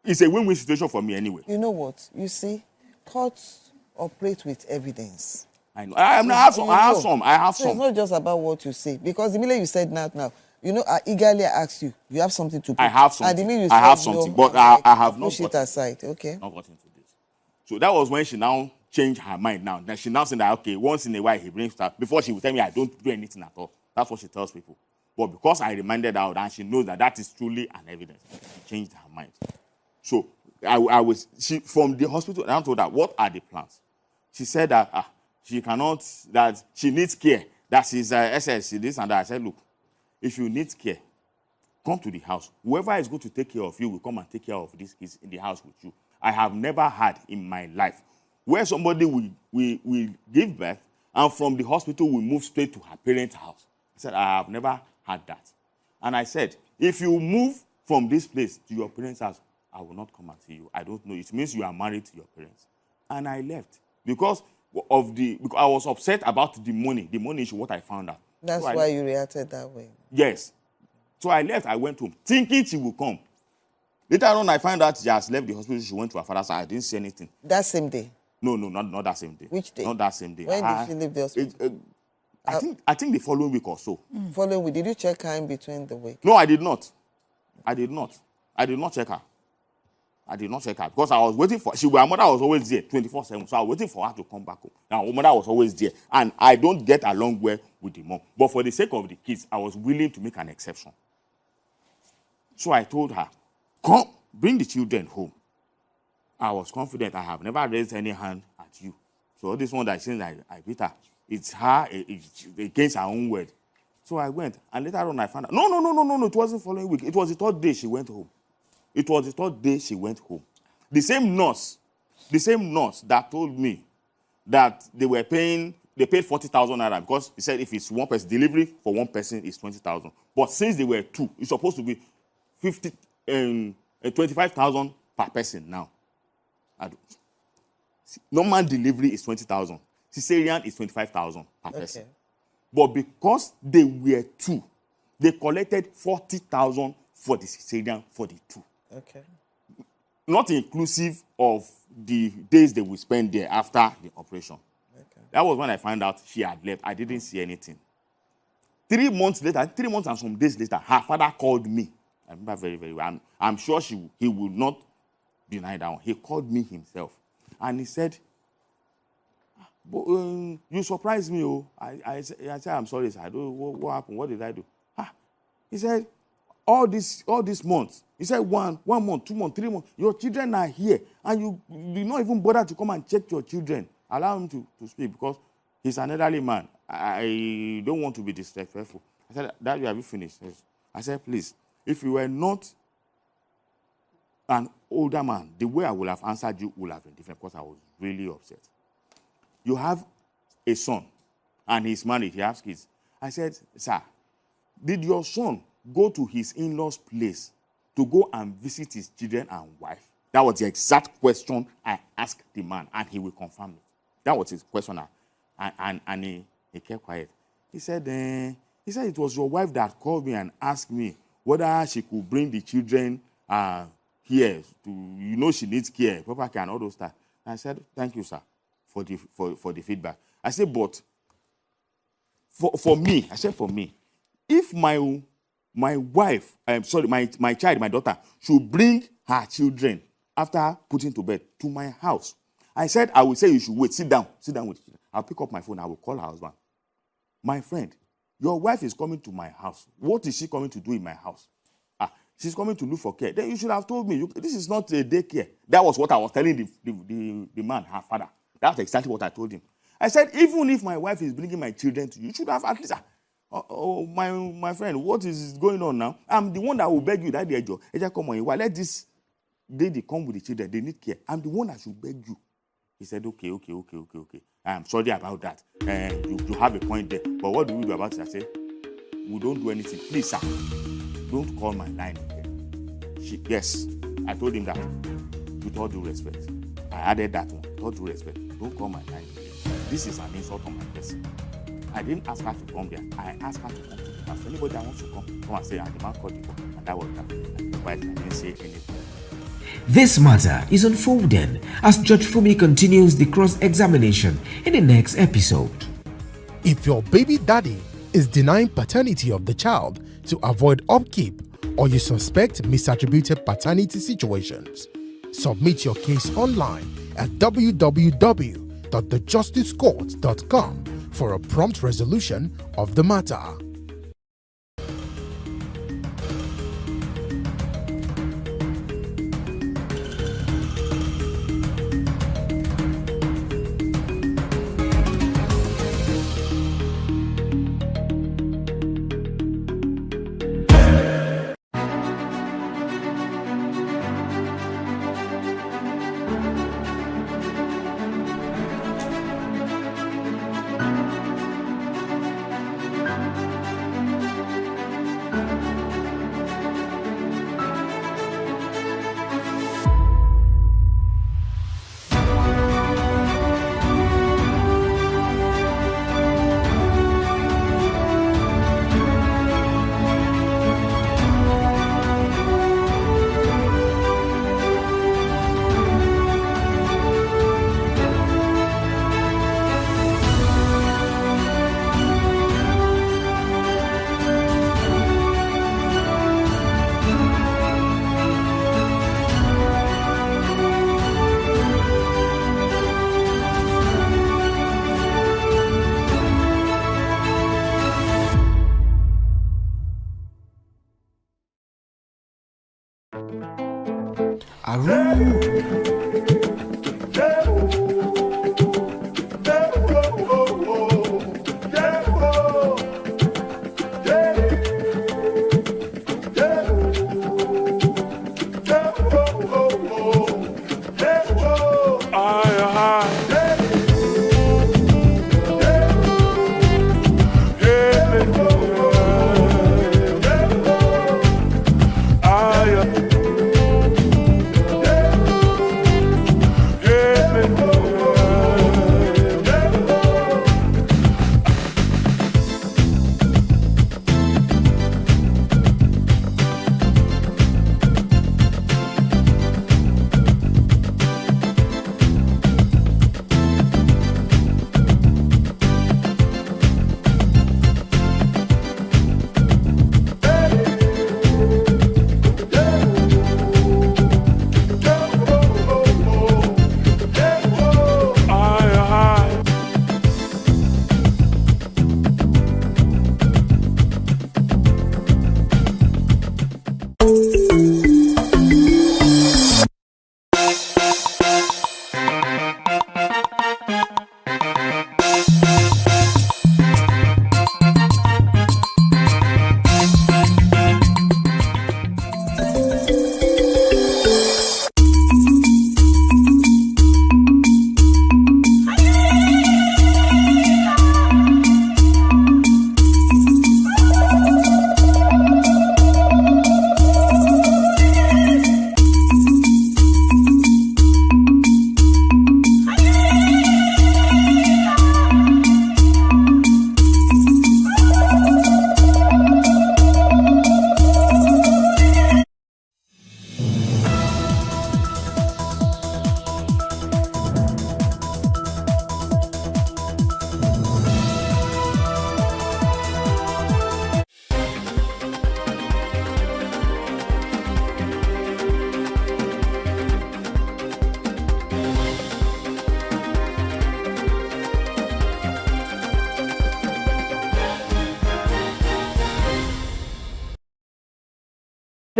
It's a win-win situation for me anyway. You know what? You see, courts operate with evidence. I know. I have some. So it's not just about what you say. Because the minute you said now, you know, I eagerly asked you, you have something to put. I have something. And the minute you I have said something, no, but I'm like, I have not push it aside. Okay. Not got into this. So that was when she now changed her mind now. Then she now said that, okay, once in a while he brings stuff. Before she would tell me I don't do anything at all. That's what she tells people. But because I reminded her and she knows that that is truly an evidence, she changed her mind. So she from the hospital, I told her, what are the plans? She said that she cannot, that she needs care, that she's SS, this and that. I said, look, if you need care, come to the house. Whoever is going to take care of you will come and take care of these kids in the house with you. I have never had in my life where somebody will give birth and from the hospital will move straight to her parents' house. I said, I have never had that. And I said, if you move from this place to your parents' house, I will not come and see you. I don't know. It means you are married to your parents. And I left because I was upset about the money. The money is what I found out. That's why you reacted that way. Yes. So I left. I went home thinking she would come. Later on, I found out she has left the hospital. She went to her father's house. I didn't see anything. That same day? No, not that same day. Which day? Not that same day. When did she leave the hospital? I think the following week or so. Following week. Did you check her in between the week? No, I did not. I did not check her. I did not check her because I was waiting for her mother was always there 24/7. So I was waiting for her to come back home. Now, her mother was always there. And I don't get along well with the mom. But for the sake of the kids, I was willing to make an exception. So I told her, come, bring the children home. I was confident. I have never raised any hand at you. So this one that says I beat her, it's her against her own word. So I went. And later on, I found out, no, it wasn't following week. It was the third day she went home. It was the third day she went home. The same nurse that told me that they paid 40,000 naira because he said if it's one person, delivery for one person is 20,000. But since they were two, it's supposed to be 25,000 per person now. Normal delivery is 20,000. Cesarean is 25,000 per person. But because they were two, they collected 40,000 for the cesarean for the two. Okay. Not inclusive of the days they will spend there after the operation. Okay. That was when I found out she had left. I didn't see anything. 3 months later, 3 months and some days later, her father called me. I remember very, very well. I'm sure he will not deny that one. He called me himself. And he said, you surprised me. Oh. I said, I'm sorry, sir. What happened? What did I do? He said, all this months. He said, 1 month, 2 months, 3 months. Your children are here. And you did not even bother to come and check your children. Allow him to speak because he's an elderly man. I don't want to be disrespectful. I said, Dad, have you finished? I said, please, if you were not an older man, the way I would have answered you would have been different because I was really upset. You have a son and he's married, he has kids. I said, sir, did your son go to his in-laws' place to go and visit his children and wife? That was the exact question I asked the man, and he will confirm it. That was his question, and he kept quiet. He said it was your wife that called me and asked me whether she could bring the children here. She needs care, proper care, and all those stuff. And I said, thank you, sir, for the feedback. I said, but for me, if my wife, my child, my daughter, should bring her children after putting to bed to my house, I said, I will say you should wait, sit down with the children. I'll pick up my phone, I will call her husband. My friend, your wife is coming to my house. What is she coming to do in my house? She's coming to look for care. Then you should have told me, this is not a daycare. That was what I was telling the man, her father. That's exactly what I told him. I said, even if my wife is bringing my children to you, you should have at least, my friend, what is going on now? I'm the one that will beg you that day, Joe. Come on, let this lady come with the children. They need care. I'm the one that should beg you. He said, okay. I'm sorry about that. You have a point there. But what do we do about it? I said, we don't do anything. Please, sir, don't call my line again. Yes, I told him that with all due respect. I added that one, with all due respect. Don't call my line again. This is an insult on my person. I didn't ask her to come there. I asked her to come to the house. Anybody that wants to come and say, the man called you. And that was that. quiet. I didn't say anything. This matter is unfolding as Judge Funmi continues the cross-examination in the next episode. If your baby daddy is denying paternity of the child to avoid upkeep, or you suspect misattributed paternity situations, submit your case online at www.thejusticescourt.com for a prompt resolution of the matter.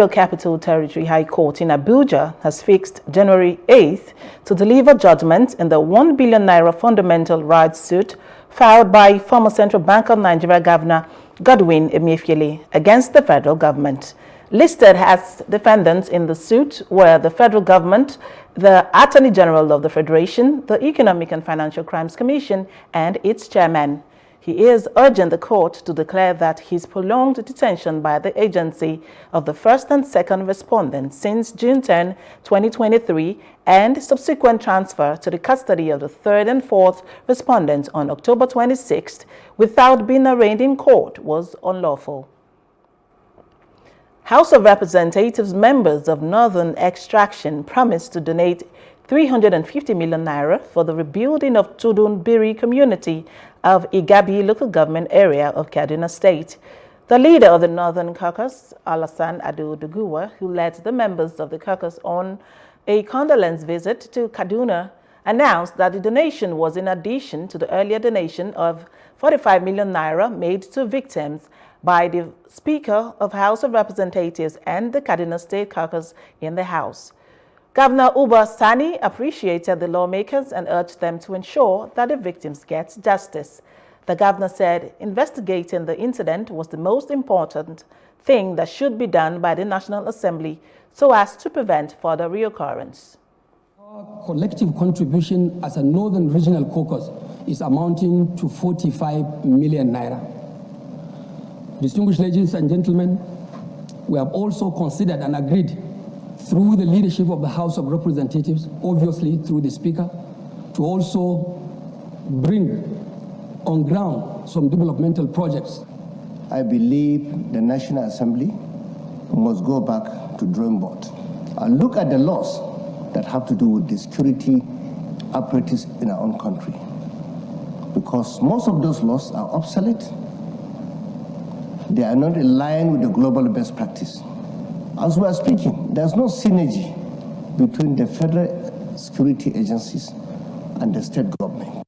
Federal Capital Territory High Court in Abuja has fixed January 8th to deliver judgment in the 1 billion naira fundamental rights suit filed by former Central Bank of Nigeria Governor Godwin Emefiele against the federal government. Listed as defendants in the suit were the federal government, the Attorney General of the Federation, the Economic and Financial Crimes Commission, and its chairman. He is urging the court to declare that his prolonged detention by the agency of the first and second respondents since June 10, 2023, and subsequent transfer to the custody of the third and fourth respondents on October 26th without being arraigned in court was unlawful. House of Representatives members of Northern Extraction promised to donate 350 million naira for the rebuilding of Tudun Biri community of Igabi local government area of Kaduna State. The leader of the Northern Caucus, Alassane Ado Doguwa, who led the members of the caucus on a condolence visit to Kaduna, announced that the donation was in addition to the earlier donation of 45 million naira made to victims by the Speaker of House of Representatives and the Kaduna State Caucus in the House. Governor Uba Sani appreciated the lawmakers and urged them to ensure that the victims get justice. The governor said investigating the incident was the most important thing that should be done by the National Assembly so as to prevent further reoccurrence. Our collective contribution as a Northern Regional Caucus is amounting to 45 million naira. Distinguished ladies and gentlemen, we have also considered and agreed through the leadership of the House of Representatives, obviously through the Speaker, to also bring on ground some developmental projects. I believe the National Assembly must go back to drawing board and look at the laws that have to do with the security apparatus in our own country. Because most of those laws are obsolete. They are not in line with the global best practice. As we are speaking, there's no synergy between the federal security agencies and the state government.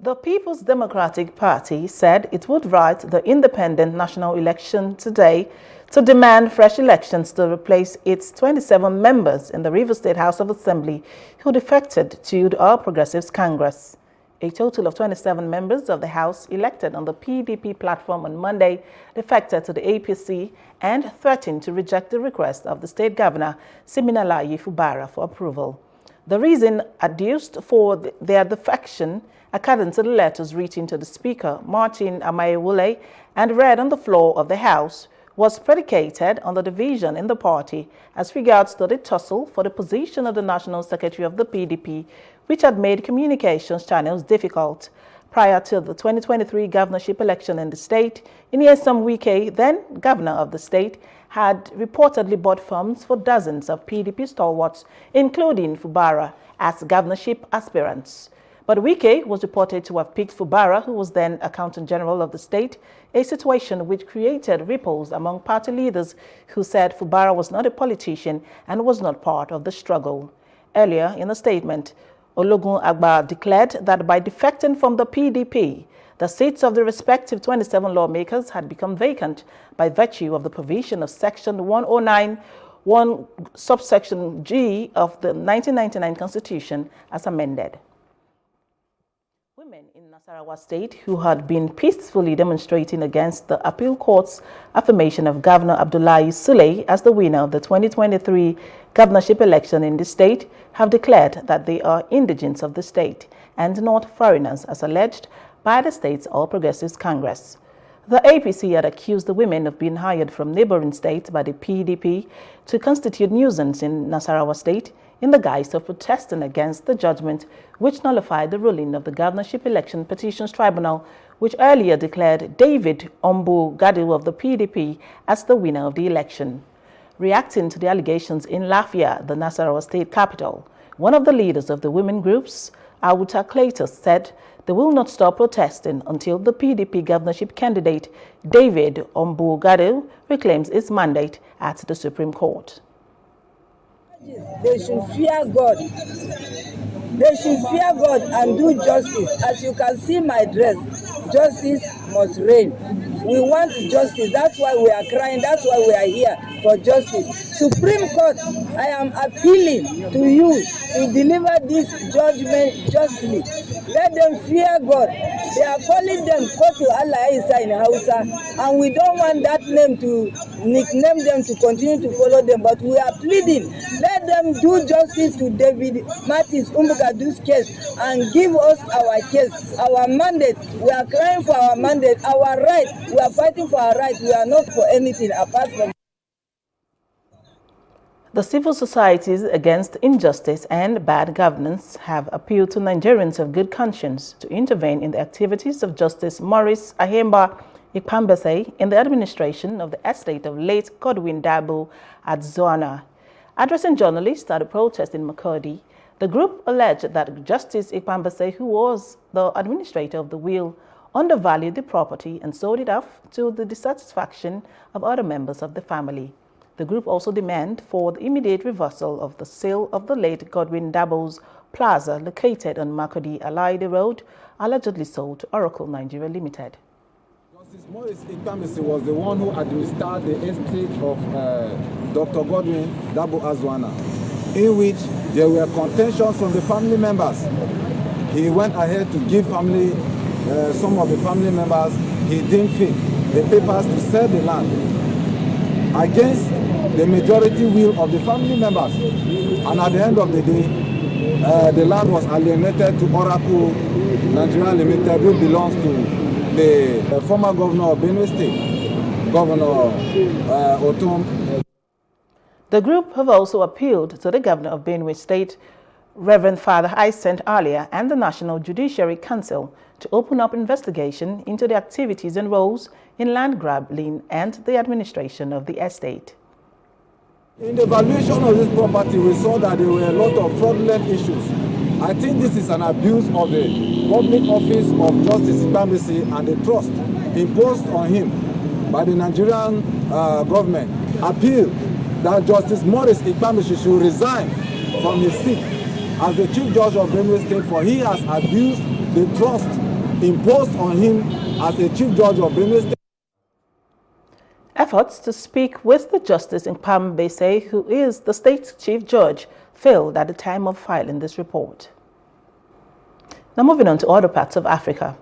The People's Democratic Party said it would write the independent national election today to demand fresh elections to replace its 27 members in the Rivers State House of Assembly who defected to the All Progressives Congress. A total of 27 members of the House elected on the PDP platform on Monday defected to the APC and threatened to reject the request of the state governor, Siminalayi Fubara, for approval. The reason adduced for their defection, according to the letters written to the Speaker, Martin Amayewule, and read on the floor of the House, was predicated on the division in the party as regards to the tussle for the position of the National Secretary of the PDP, which had made communications channels difficult. Prior to the 2023 governorship election in the state, Nyesom Wike, then governor of the state, had reportedly bought funds for dozens of PDP stalwarts, including Fubara, as governorship aspirants. But Wike was reported to have picked Fubara, who was then Accountant General of the state, a situation which created ripples among party leaders who said Fubara was not a politician and was not part of the struggle. Earlier in a statement, Ologun Agba declared that by defecting from the PDP, the seats of the respective 27 lawmakers had become vacant by virtue of the provision of Section 109(1) subsection G of the 1999 Constitution as amended. Women in Nasarawa State who had been peacefully demonstrating against the appeal court's affirmation of Governor Abdullahi Sule as the winner of the 2023 governorship election in the state have declared that they are indigents of the state and not foreigners, as alleged by the state's All Progressives Congress. The APC had accused the women of being hired from neighboring states by the PDP to constitute nuisance in Nasarawa State in the guise of protesting against the judgment which nullified the ruling of the Governorship Election Petitions Tribunal, which earlier declared David Ombu Gadu of the PDP as the winner of the election. Reacting to the allegations in Lafia, the Nasarawa state capital, one of the leaders of the women groups, Awuta Cletus, said they will not stop protesting until the PDP governorship candidate David Ombu Gadu reclaims his mandate at the Supreme Court. They should fear God. They should fear God and do justice. As you can see my dress, justice must reign. We want justice. That's why we are crying. That's why we are here for justice. Supreme Court, I am appealing to you to deliver this judgment justly. Let them fear God. They are calling them Kotu Allah Isa in Hausa, and we don't want that name to nickname them to continue to follow them, but we are pleading. Let them do justice to David Martins Umbugadu's case and give us our case, our mandate. We are crying for our mandate, our right. We are fighting for our right. We are not for anything apart from. The civil societies against injustice and bad governance have appealed to Nigerians of good conscience to intervene in the activities of Justice Maurice Ahemba Ikpambase in the administration of the estate of late Godwin Dabo at Zoana. Addressing journalists at a protest in Makurdi, the group alleged that Justice Ikpambase, who was the administrator of the will, undervalued the property and sold it off to the dissatisfaction of other members of the family. The group also demanded for the immediate reversal of the sale of the late Godwin Dabo's plaza located on Makurdi Alaide Road, allegedly sold to Oracle Nigeria Limited. Justice Morris Ikpambase was the one who administered the estate of Dr. Godwin Dabo Azuana, in which there were contentions from the family members. He went ahead to give some of the family members he deemed fit the papers to sell the land against the majority will of the family members. And at the end of the day, the land was alienated to Oracle Nigeria Limited, which belongs to the former governor of Benue State, Governor Otom. The group have also appealed to the governor of Benue State, Reverend Father Hyacinth Alia, and the National Judiciary Council to open up investigation into the activities and roles in land grabbing and the administration of the estate. In the valuation of this property, we saw that there were a lot of fraudulent issues. I think this is an abuse of the public office of Justice Ikpambase and the trust imposed on him by the Nigerian government. Appeal that Justice Morris Ikpambase should resign from his seat as the Chief Judge of Benue State, for he has abused the trust imposed on him as the Chief Judge of Benue State. Efforts to speak with the Justice Ikpambase, who is the state's Chief Judge, failed at the time of filing this report. Now moving on to other parts of Africa.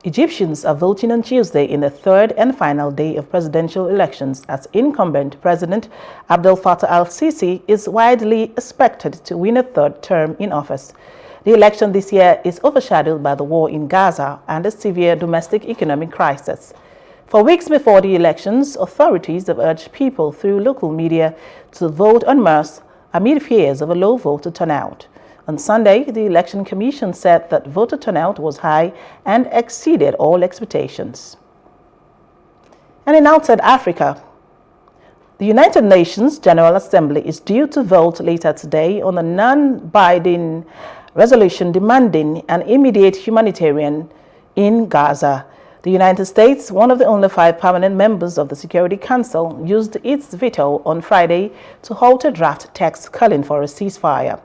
Egyptians are voting on Tuesday in the third and final day of presidential elections as incumbent President Abdel Fattah al-Sisi is widely expected to win a third term in office. The election this year is overshadowed by the war in Gaza and a severe domestic economic crisis. For weeks before the elections, authorities have urged people through local media to vote en masse amid fears of a low voter turnout. On Sunday, the Election Commission said that voter turnout was high and exceeded all expectations. And in outside Africa, the United Nations General Assembly is due to vote later today on a non-binding resolution demanding an immediate humanitarian in Gaza. The United States, one of the only 5 permanent members of the Security Council, used its veto on Friday to halt a draft text calling for a ceasefire.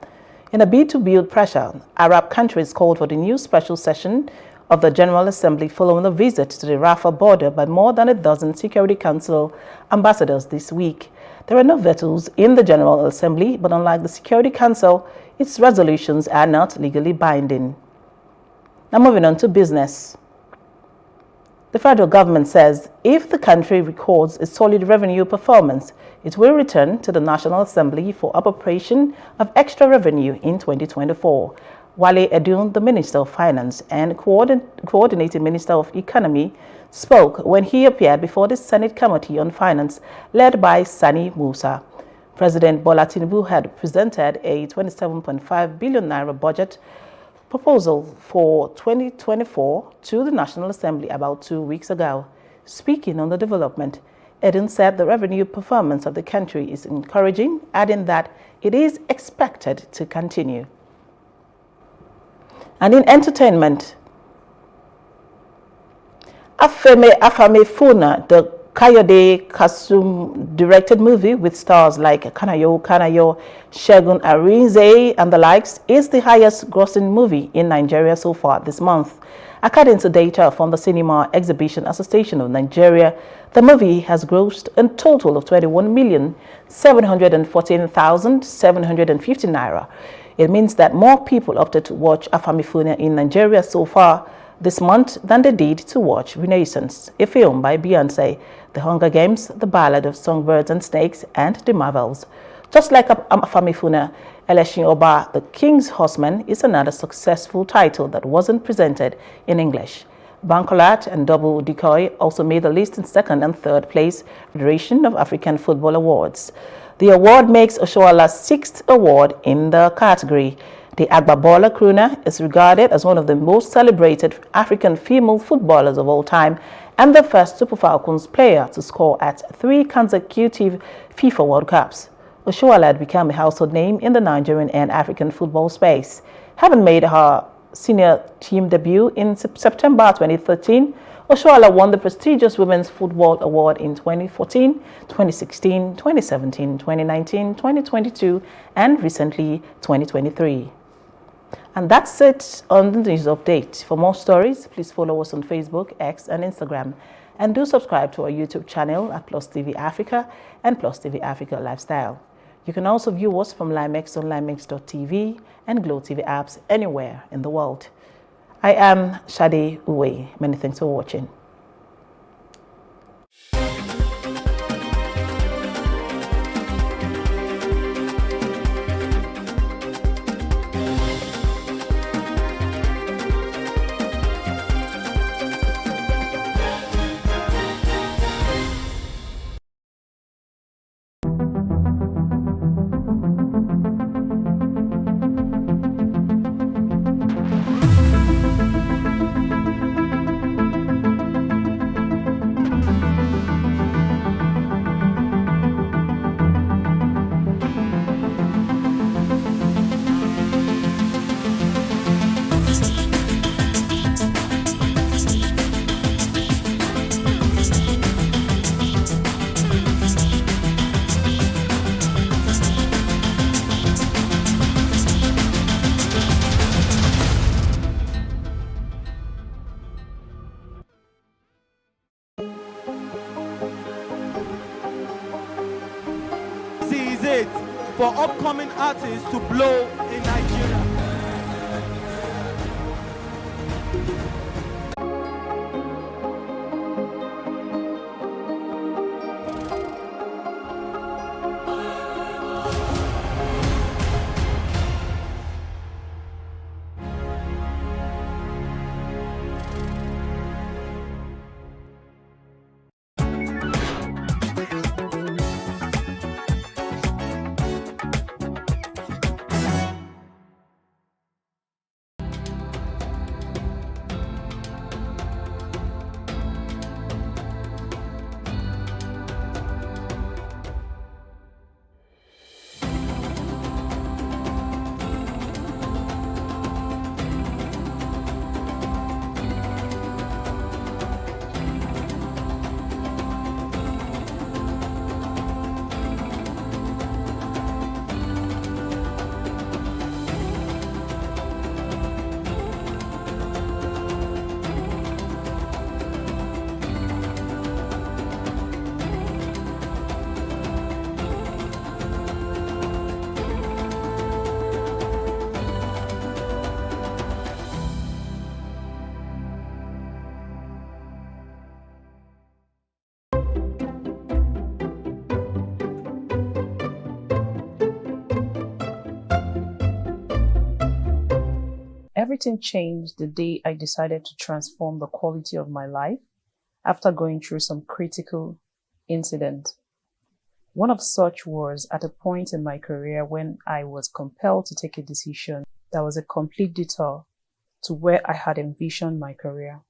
In a bid to build pressure, Arab countries called for the new special session of the General Assembly following a visit to the Rafah border by more than a dozen Security Council ambassadors this week. There are no vetoes in the General Assembly, but unlike the Security Council, its resolutions are not legally binding. Now moving on to business. The federal government says if the country records a solid revenue performance, it will return to the National Assembly for appropriation of extra revenue in 2024. Wale Edun, the Minister of Finance and Coordinating Minister of Economy, spoke when he appeared before the Senate Committee on Finance led by Sani Musa. President Bola Tinubu had presented a 27.5 billion naira budget proposal for 2024 to the National Assembly about 2 weeks ago. Speaking on the development, Edun said the revenue performance of the country is encouraging, adding that it is expected to continue. And in entertainment, Afame Funa, the Kayode Kasum directed movie with stars like Kanayo, Segun Arinze and the likes, is the highest grossing movie in Nigeria so far this month. According to data from the Cinema Exhibition Association of Nigeria, the movie has grossed a total of 21,714,750 naira. It means that more people opted to watch Afame Funa in Nigeria so far this month than they did to watch Renaissance, a film by Beyonce, The Hunger Games, The Ballad of Songbirds and Snakes, and The Marvels. Just like Afame Funa, Elesin Oba, The King's Horseman is another successful title that wasn't presented in English. Bankolat and Double Decoy also made the list in second and third place, Federation of African Football Awards. The award makes Oshoala's 6th award in the category. The Agbabola Crooner is regarded as one of the most celebrated African female footballers of all time and the first Super Falcons player to score at 3 consecutive FIFA World Cups. Oshoala had become a household name in the Nigerian and African football space, having made her senior team debut in September 2013. Oshoala won the prestigious Women's Football Award in 2014, 2016, 2017, 2019, 2022, and recently 2023. And that's it on the news update. For more stories, please follow us on Facebook, X, and Instagram. And do subscribe to our YouTube channel at Plus TV Africa and Plus TV Africa Lifestyle. You can also view us from Limex on limex.tv and Glow TV apps anywhere in the world. I am Shade Uwe. Many thanks for watching. Is it for upcoming artists to blow in Nigeria? Everything changed the day I decided to transform the quality of my life after going through some critical incident. One of such was at a point in my career when I was compelled to take a decision that was a complete detour to where I had envisioned my career.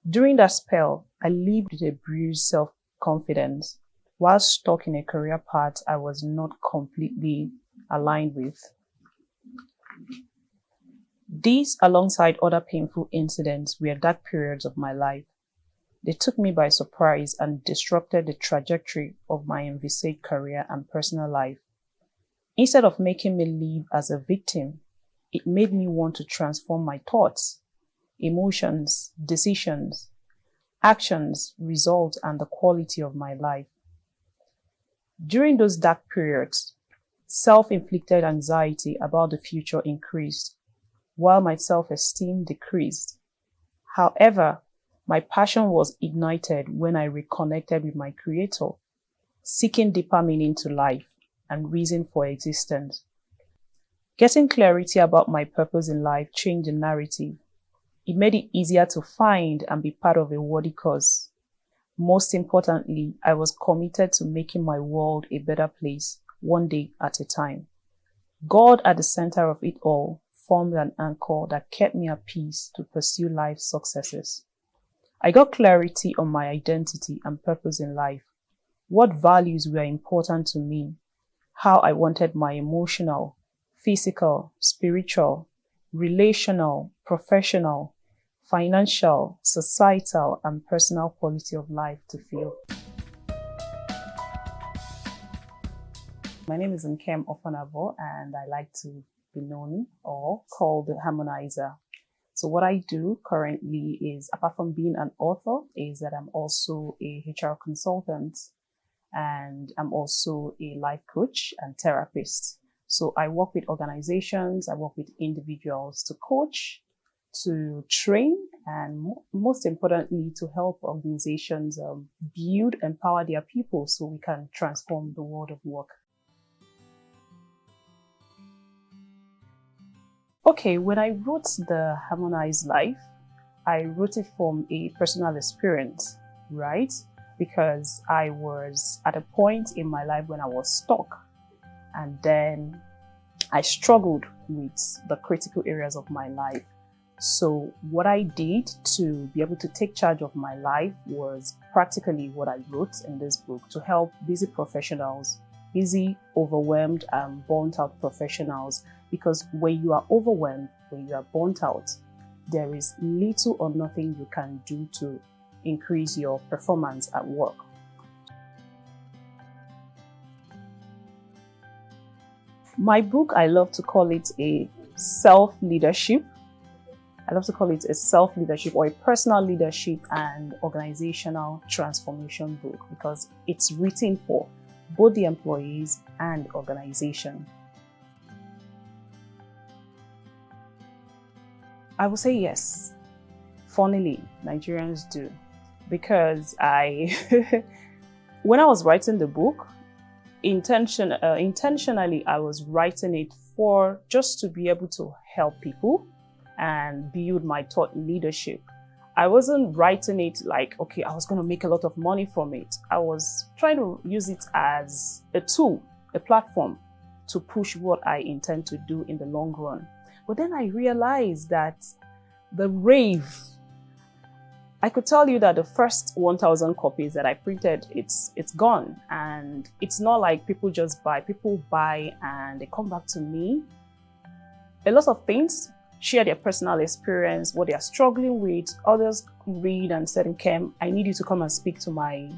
During that spell, I lived with a bruised self-confidence while stuck in a career path I was not completely aligned with. These, alongside other painful incidents, were dark periods of my life. They took me by surprise and disrupted the trajectory of my envisaged career and personal life. Instead of making me live as a victim, it made me want to transform my thoughts, emotions, decisions, actions, results, and the quality of my life. During those dark periods, self-inflicted anxiety about the future increased, while my self-esteem decreased. However, my passion was ignited when I reconnected with my Creator, seeking deeper meaning to life and reason for existence. Getting clarity about my purpose in life changed the narrative. It made it easier to find and be part of a worthy cause. Most importantly, I was committed to making my world a better place, one day at a time. God at the center of it all formed an anchor that kept me at peace to pursue life's successes. I got clarity on my identity and purpose in life, what values were important to me, how I wanted my emotional, physical, spiritual, relational, professional, financial, societal, and personal quality of life to feel. My name is Nkem Ofanavo, and I like to be known or called the Harmonizer. So what I do currently is, apart from being an author, is that I'm also a HR consultant, and I'm also a life coach and therapist. So I work with organizations, I work with individuals to coach, to train, and most importantly, to help organizations build, empower their people so we can transform the world of work. Okay, when I wrote The Harmonized Life, I wrote it from a personal experience, right? Because I was at a point in my life when I was stuck, and then I struggled with the critical areas of my life. So what I did to be able to take charge of my life was practically what I wrote in this book, to help busy professionals, busy, overwhelmed, and burnt out professionals. Because when you are overwhelmed, when you are burnt out, there is little or nothing you can do to increase your performance at work. My book, I love to call it a self-leadership. I love to call it a self-leadership or a personal leadership and organizational transformation book, because it's written for both the employees and organization. I would say yes. Funnily, Nigerians do. Because when I was writing the book, intentionally, I was writing it for just to be able to help people and build my thought leadership. I wasn't writing it like, okay, I was going to make a lot of money from it. I was trying to use it as a tool, a platform to push what I intend to do in the long run. But then I realized that the rave, I could tell you that the first 1,000 copies that I printed, it's gone. And it's not like people just buy. People buy and they come back to me. A lot of things, share their personal experience, what they are struggling with. Others read and said, Nkem, I need you to come and speak to my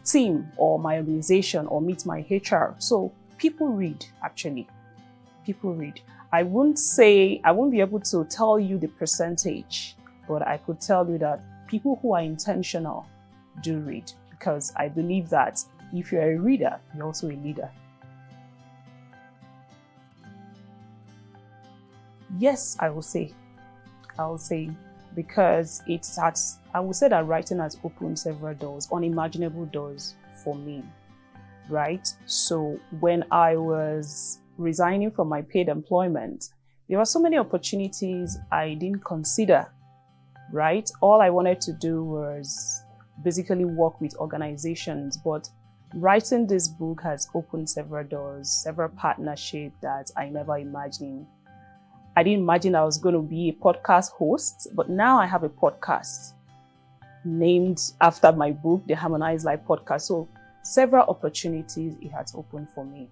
team or my organization or meet my HR. So people read, actually. People read. I won't be able to tell you the percentage, but I could tell you that people who are intentional do read, because I believe that if you're a reader, you're also a leader. Yes, I will say, because I would say that writing has opened several doors, unimaginable doors for me, right? So when I was resigning from my paid employment, there were so many opportunities I didn't consider, right? All I wanted to do was basically work with organizations, but writing this book has opened several doors, several partnerships that I never imagined. I didn't imagine I was going to be a podcast host, but now I have a podcast named after my book, The Harmonized Life Podcast. So several opportunities it has opened for me.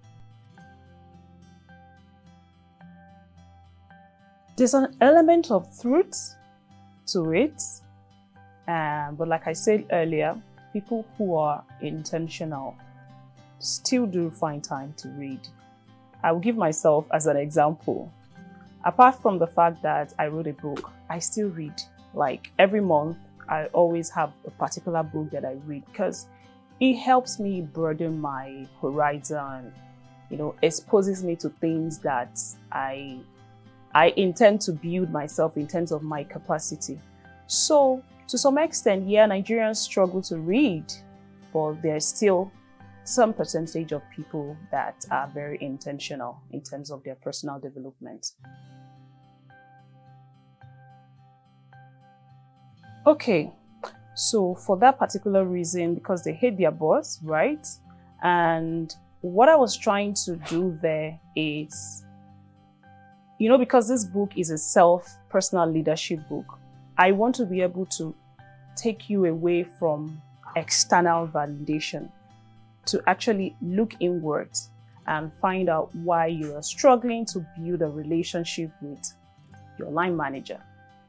There's an element of truth to it, but like I said earlier, people who are intentional still do find time to read. I will give myself as an example. Apart from the fact that I wrote a book, I still read. Like every month, I always have a particular book that I read because it helps me broaden my horizon, exposes me to things that I intend to build myself in terms of my capacity. So to some extent, yeah, Nigerians struggle to read, but there's still some percentage of people that are very intentional in terms of their personal development. Okay, so for that particular reason, because they hate their boss, right? And what I was trying to do there is, because this book is a personal leadership book, I want to be able to take you away from external validation to actually look inwards and find out why you are struggling to build a relationship with your line manager.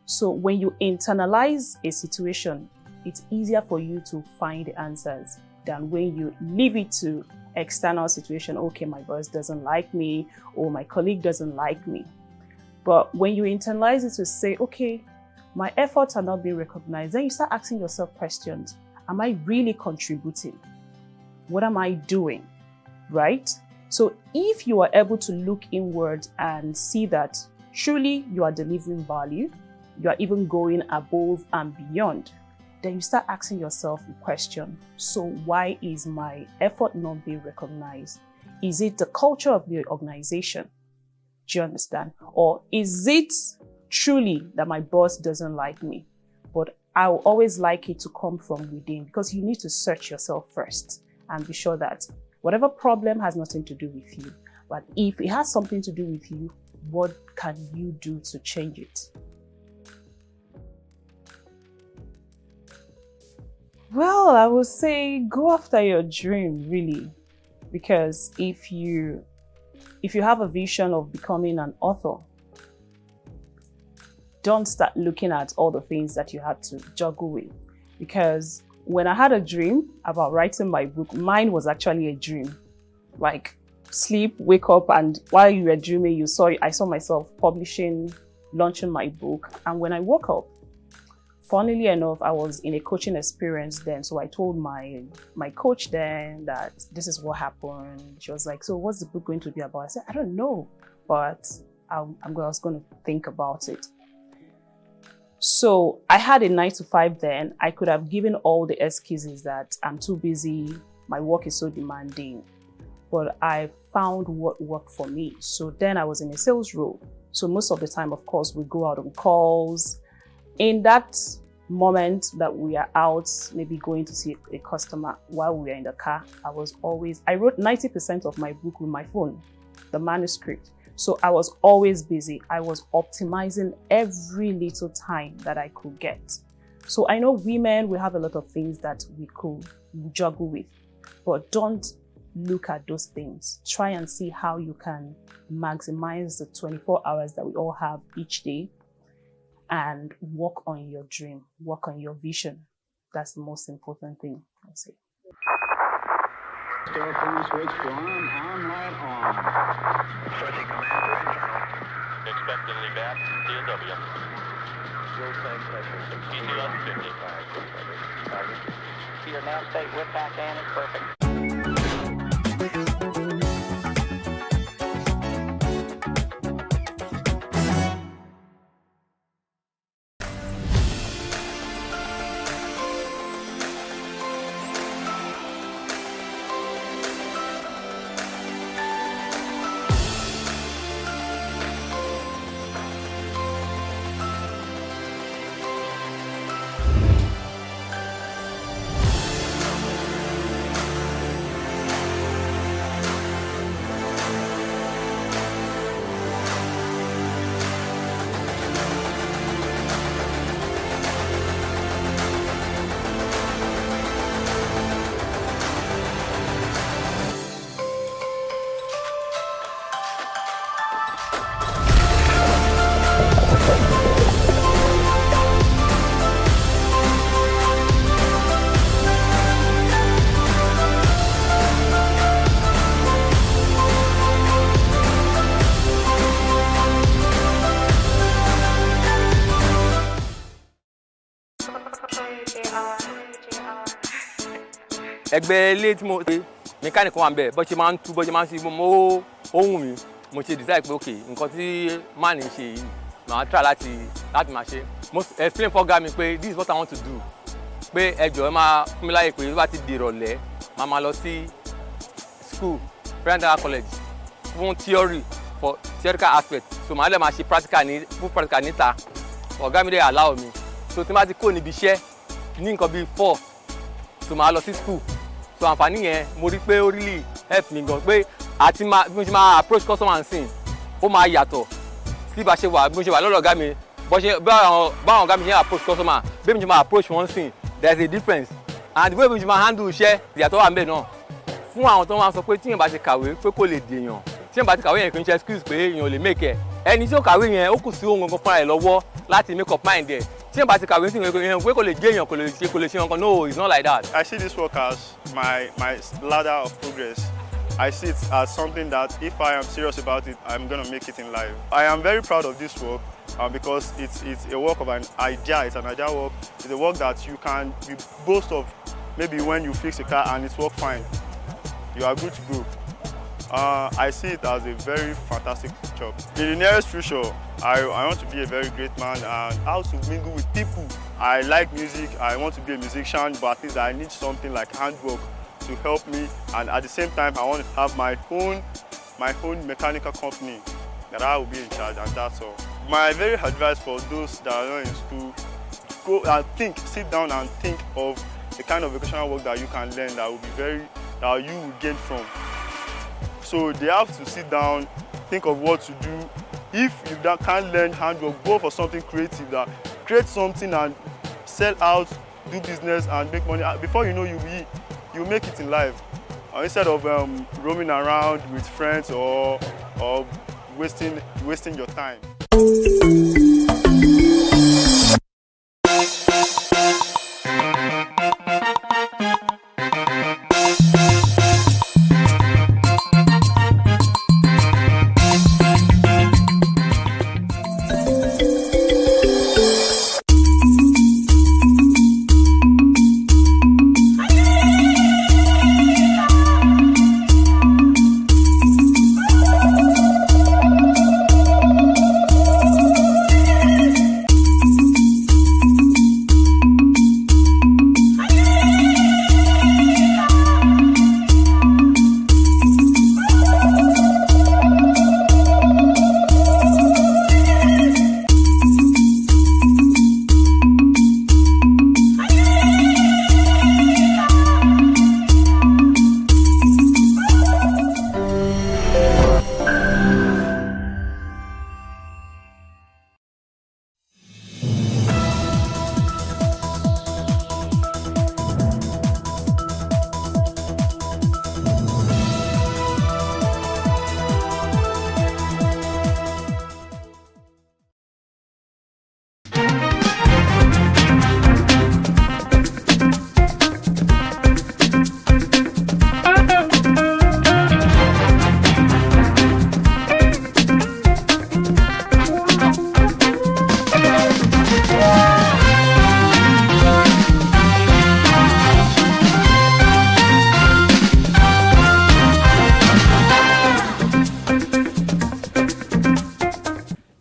So when you internalize a situation, it's easier for you to find the answers than when you leave it to external situation. Okay, my boss doesn't like me, or my colleague doesn't like me. But when you internalize it to say, okay, my efforts are not being recognized, then you start asking yourself questions. Am I really contributing? What am I doing? Right? So if you are able to look inward and see that truly you are delivering value, you are even going above and beyond, then you start asking yourself the question, so why is my effort not being recognized? Is it the culture of the organization? Do you understand? Or is it truly that my boss doesn't like me? But I will always like it to come from within, because you need to search yourself first and be sure that whatever problem has nothing to do with you. But if it has something to do with you, what can you do to change it? Well, I would say go after your dream, really. Because if you have a vision of becoming an author, don't start looking at all the things that you had to juggle with. Because when I had a dream about writing my book, mine was actually a dream. Like sleep, wake up, and while you were dreaming, I saw myself launching my book. And when I woke up, funnily enough, I was in a coaching experience then. So I told my coach then that this is what happened. She was like, so what's the book going to be about? I said, I don't know, but I was going to think about it. So I had a 9-to-5 then. I could have given all the excuses that I'm too busy, my work is so demanding, but I found what worked for me. So then I was in a sales role. So most of the time, of course, we go out on calls. In that moment that we are out, maybe going to see a customer while we are in the car, I wrote 90% of my book with my phone, the manuscript. So I was always busy. I was optimizing every little time that I could get. So I know women, we have a lot of things that we could juggle with, but don't look at those things. Try and see how you can maximize the 24 hours that we all have each day and work on your dream, work on your vision. That's the most important thing, I'll say. Star phone switch to on, light on. Pressing command for internal. Expectedly back, DW. Fuel tank pressure 16,1150. To your nav state with back and it's perfect. ẹgbẹ́ ilé tí mo ṣe mẹkáníkì wà ń bẹ̀ bó ṣe máa ń tú bó ṣe máa ń ṣe mo ohun mi mo ṣe decide pé ok nǹkan tí man ń ṣe yìí màá try láti máa ṣe mo explain fọ́gá mi pé this is what I want to do pé ẹ jọ̀ọ́ ẹ máa fún mi láyè pé tó bá ti di ìrọ̀lẹ́ màá lọ sí school Federal College fún theory for theoretical aspect so màá lè máa ṣe practical níta ọ̀gá mi dẹ̀ allow mi so tí n bá ti kó níbi iṣẹ́ ní nǹkan bíi 4 so màá lọ sí school so àǹfààní yẹn mo rí pé ó really help mi gan pé àti bí mo ṣe máa approach customer nsìn ó máa yàtọ̀ sí bí mo ṣe wà lọ́dọ̀ ọ̀gá mi But báwọn ọ̀gá mi ṣe approach customer, bí mi ṣe máa approach one thing, there's a difference. And the way mi ṣe máa handle iṣẹ́, ìyàtọ̀ wà ń bẹ̀ náà. Fún àwọn tó máa sọ pé tí èèyàn bá ti kàwé pé kò lè dèèyàn, tí èèyàn bá ti kàwé yẹn kì í ṣe excuse pé èèyàn ò lè make ẹ̀. Ẹni tí ó kàwé yẹn ó kù sí ohun gangan fúnra ẹ̀ lọ́wọ́ láti make up mind ẹ̀. Tí èèyàn bá ti kàwé sí èèyàn pé kò lè jẹ́ èèyàn kò lè ṣe nǹkan. No, it's not like that. I see this work as my ladder of progress. I see it as something that if I am serious about it, I'm going to make it in life. I am very proud of this work because it's a work of an idea. It's an idea work. It's a work that you can boast of. Maybe when you fix a car and it's work fine, you are good to go. I see it as a very fantastic job. In the nearest future, I want to be a very great man and how to mingle with people. I like music. I want to be a musician, but at least I need something like handwork to help me, and at the same time I want to have my own mechanical company that I will be in charge, and that's all. My very advice for those that are not in school, go and sit down and think of the kind of vocational work that you can learn that you will gain from. So they have to sit down, think of what to do. If you can't learn handwork, go for something creative, that create something and sell out, do business and make money. Before you know, you make it in life, instead of roaming around with friends or wasting your time.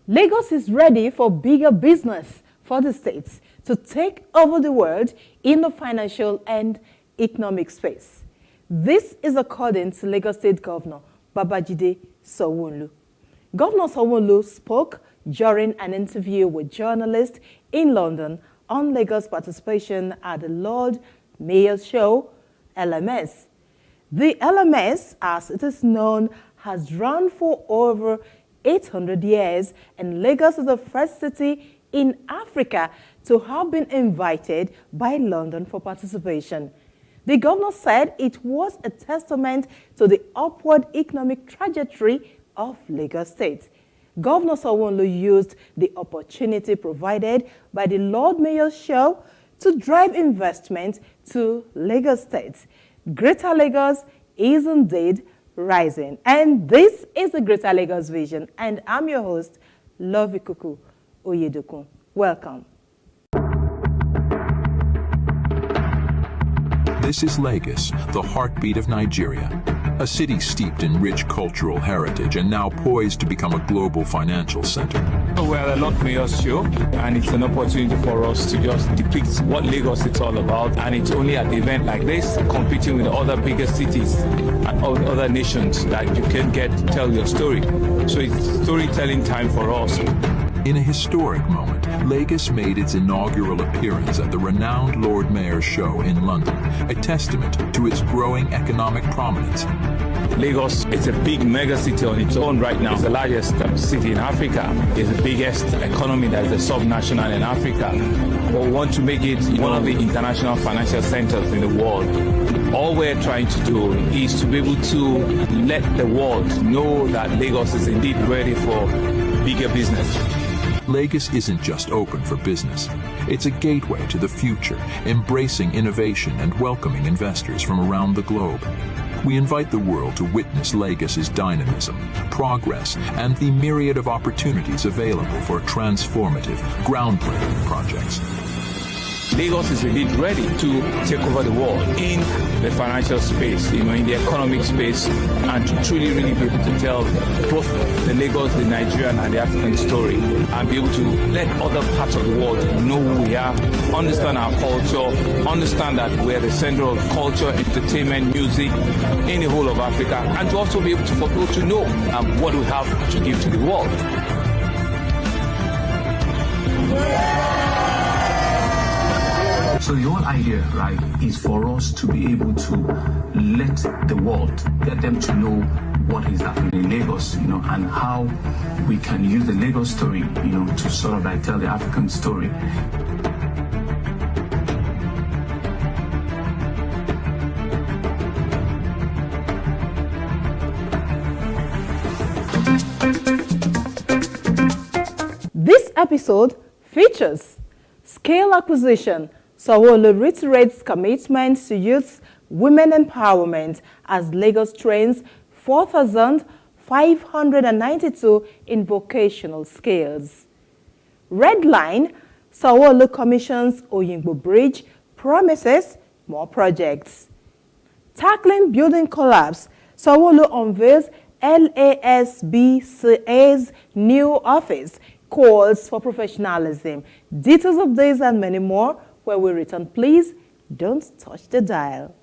Lagos is ready for bigger business for the states to take over the world in the financial and economic space. This is according to Lagos State Governor Babajide Sanwo-Olu. Governor Sanwo-Olu spoke during an interview with journalists in London on Lagos' participation at the Lord Mayor's Show, LMS. The LMS, as it is known, has run for over 800 years, and Lagos is the first city in Africa to have been invited by London for participation. The governor said it was a testament to the upward economic trajectory of Lagos State. Governor Sanwo-Olu used the opportunity provided by the Lord Mayor's Show to drive investment to Lagos State. Greater Lagos is indeed rising. And this is the Greater Lagos Vision. And I'm your host, Lovikuku Oyedokun. Welcome. This is Lagos, the heartbeat of Nigeria. A city steeped in rich cultural heritage and now poised to become a global financial center. We're at the Lord Mayor's Show, and it's an opportunity for us to just depict what Lagos is all about. And it's only at an event like this, competing with other bigger cities and other nations, that you can get to tell your story. So it's storytelling time for us. In a historic moment, Lagos made its inaugural appearance at the renowned Lord Mayor's Show in London, a testament to its growing economic prominence. Lagos is a big mega city on its own right now. It's the largest city in Africa. It's the biggest economy that is a sub-national in Africa. But we want to make it one of the international financial centers in the world. All we're trying to do is to be able to let the world know that Lagos is indeed ready for bigger business. Lagos isn't just open for business. It's a gateway to the future, embracing innovation and welcoming investors from around the globe. We invite the world to witness Lagos's dynamism, progress, and the myriad of opportunities available for transformative, groundbreaking projects. Lagos is indeed ready to take over the world in the financial space, in the economic space, and to truly really be able to tell both the Lagos, the Nigerian, and the African story, and be able to let other parts of the world know who we are, understand our culture, understand that we're the center of culture, entertainment, music in the whole of Africa, and to also be able for people to know what we have to give to the world. So the whole idea, right, is for us to be able to let the world, get them to know what is happening in Lagos, and how we can use the Lagos story, to sort of like tell the African story. This episode features scale acquisition. Sanwo-Olu reiterates commitment to youth women empowerment as Lagos trains 4,592 in vocational skills. Red Line, Sanwo-Olu commissions Oyingbo Bridge, promises more projects. Tackling building collapse, Sanwo-Olu unveils LASBCA's new office, calls for professionalism. Details of this and many more when we return. Please don't touch the dial.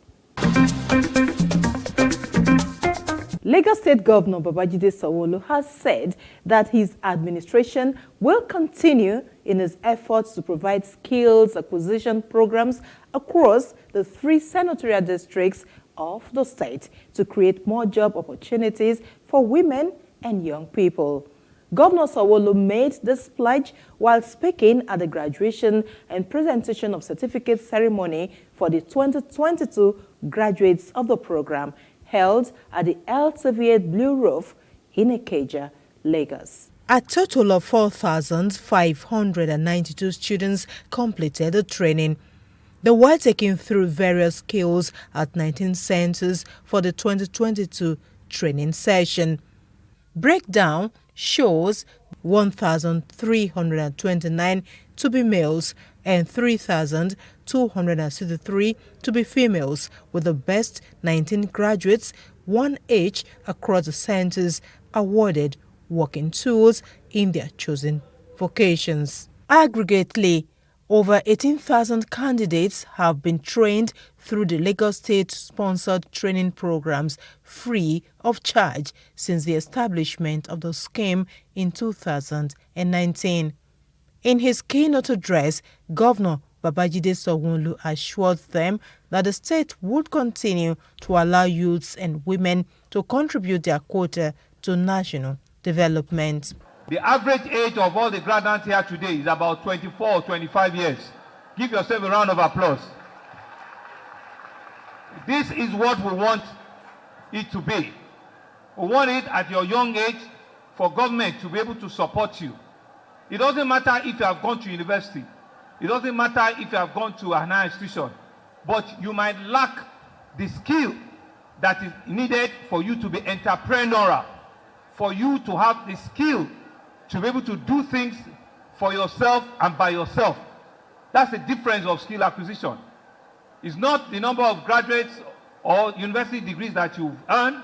Lagos State Governor Babajide Sanwo-Olu has said that his administration will continue in his efforts to provide skills acquisition programs across the 3 senatorial districts of the state to create more job opportunities for women and young people. Governor Sanwo-Olu made this pledge while speaking at the graduation and presentation of certificate ceremony for the 2022 graduates of the program held at the LTVA Blue Roof in Ikeja, Lagos. A total of 4,592 students completed the training. They were taken through various skills at 19 centers for the 2022 training session. Breakdown shows 1,329 to be males and 3,263 to be females, with the best 19 graduates, one each across the centers, awarded working tools in their chosen vocations. Aggregately, over 18,000 candidates have been trained through the Lagos State-sponsored training programs free of charge since the establishment of the scheme in 2019. In his keynote address, Governor Babajide Sanwo-Olu assured them that the state would continue to allow youths and women to contribute their quota to national development. The average age of all the graduates here today is about 24 or 25 years. Give yourself a round of applause. This is what we want it to be. We want it at your young age for government to be able to support you. It doesn't matter if you have gone to university. It doesn't matter if you have gone to an higher institution. But you might lack the skill that is needed for you to be entrepreneurial, for you to have the skill to be able to do things for yourself and by yourself. That's the difference of skill acquisition. It's not the number of graduates or university degrees that you've earned,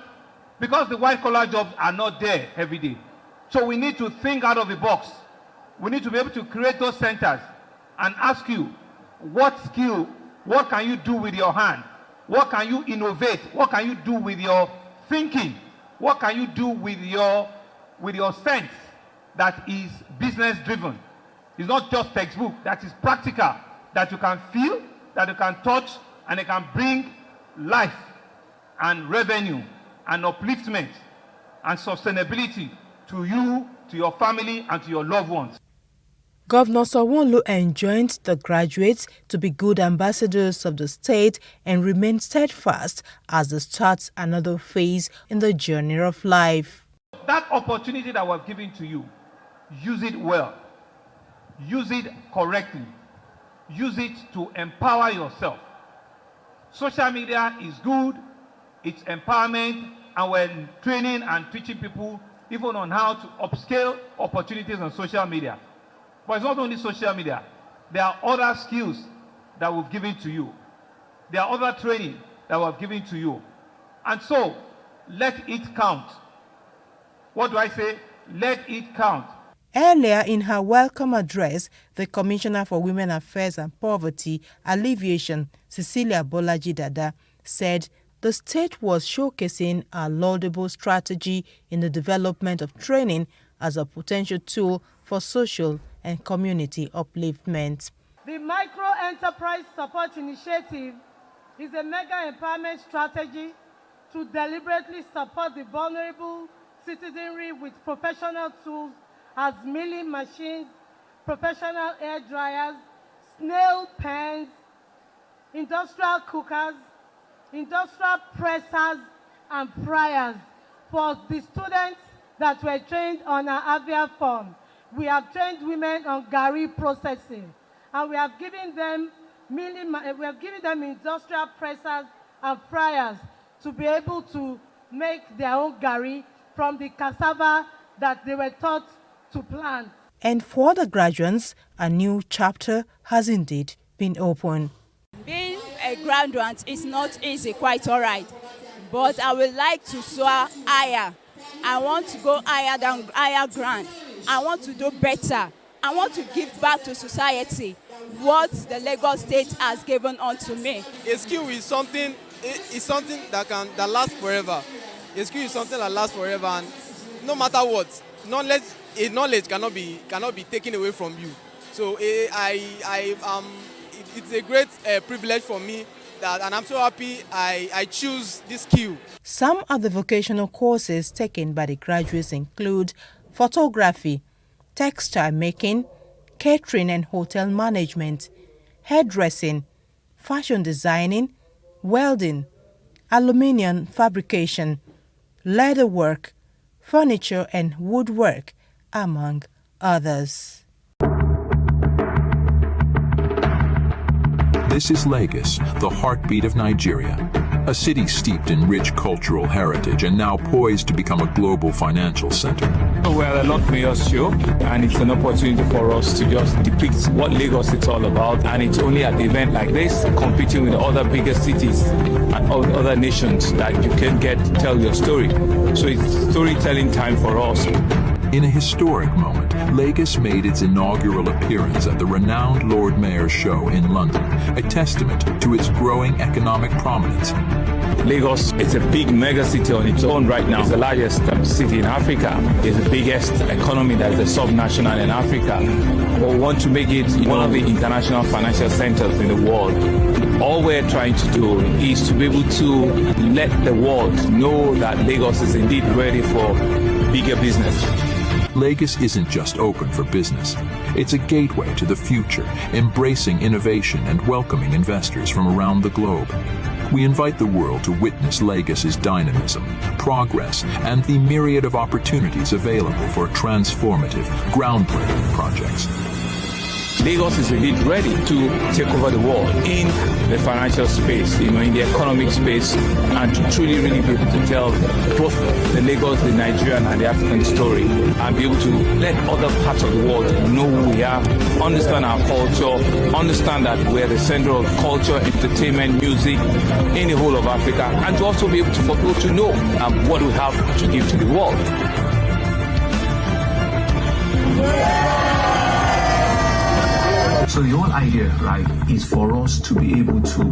because the white-collar jobs are not there every day. So we need to think out of the box. We need to be able to create those centers and ask you, what skill, what can you do with your hand? What can you innovate? What can you do with your thinking? What can you do with your sense that is business driven? It's not just textbook, that is practical, that you can feel, that you can touch, and it can bring life and revenue and upliftment and sustainability to you, to your family, and to your loved ones. Governor Sanwo-Olu enjoined the graduates to be good ambassadors of the state and remain steadfast as they start another phase in the journey of life. That opportunity that was given to you, use it well, use it correctly, use it to empower yourself. Social media is good, it's empowerment, and we're training and teaching people even on how to upscale opportunities on social media. But it's not only social media. There are other skills that we've given to you. There are other training that we've given to you. And so, let it count. What do I say? Let it count. Earlier in her welcome address, the Commissioner for Women Affairs and Poverty Alleviation, Cecilia Bolaji Dada, said the state was showcasing a laudable strategy in the development of training as a potential tool for social and community upliftment. The Micro Enterprise Support Initiative is a mega empowerment strategy to deliberately support the vulnerable citizenry with professional tools as milling machines, professional air dryers, snail pens, industrial cookers, industrial pressers, and fryers for the students that were trained on our Avia form. We have trained women on gari processing, and we have given them industrial pressers and fryers to be able to make their own gari from the cassava that they were taught to plant. And for the graduates, a new chapter has indeed been opened. Being a graduate is not easy, quite all right, but I would like to soar higher. I want to go higher than higher ground. I want to do better. I want to give back to society what the Lagos State has given unto me. A skill is something that lasts forever. A skill is something that lasts forever, and no matter what, knowledge cannot be taken away from you. So it's a great privilege for me, and I'm so happy I choose this skill. Some of the vocational courses taken by the graduates include photography, textile making, catering and hotel management, hairdressing, fashion designing, welding, aluminium fabrication, leatherwork, furniture and woodwork, among others. This is Lagos, the heartbeat of Nigeria, a city steeped in rich cultural heritage and now poised to become a global financial center. We're a Lot Mayor's show, and it's an opportunity for us to just depict what Lagos is all about. And it's only at an event like this, competing with other bigger cities and other nations, that you can get to tell your story. So it's storytelling time for us. In a historic moment, Lagos made its inaugural appearance at the renowned Lord Mayor's show in London, a testament to its growing economic prominence. Lagos is a big mega city on its own right now. It's the largest city in Africa. It's the biggest economy that is a subnational in Africa. We want to make it one of the international financial centers in the world. All we're trying to do is to be able to let the world know that Lagos is indeed ready for bigger business. Lagos isn't just open for business. It's a gateway to the future, embracing innovation and welcoming investors from around the globe. We invite the world to witness Lagos's dynamism, progress, and the myriad of opportunities available for transformative, groundbreaking projects. Lagos is indeed ready to take over the world in the financial space, in the economic space, and to truly really be able to tell both the Lagos, the Nigerian and the African story, and be able to let other parts of the world know who we are, understand our culture, understand that we're the center of culture, entertainment, music in the whole of Africa, and to also be able for people to know what we have to give to the world. So the whole idea, right, is for us to be able to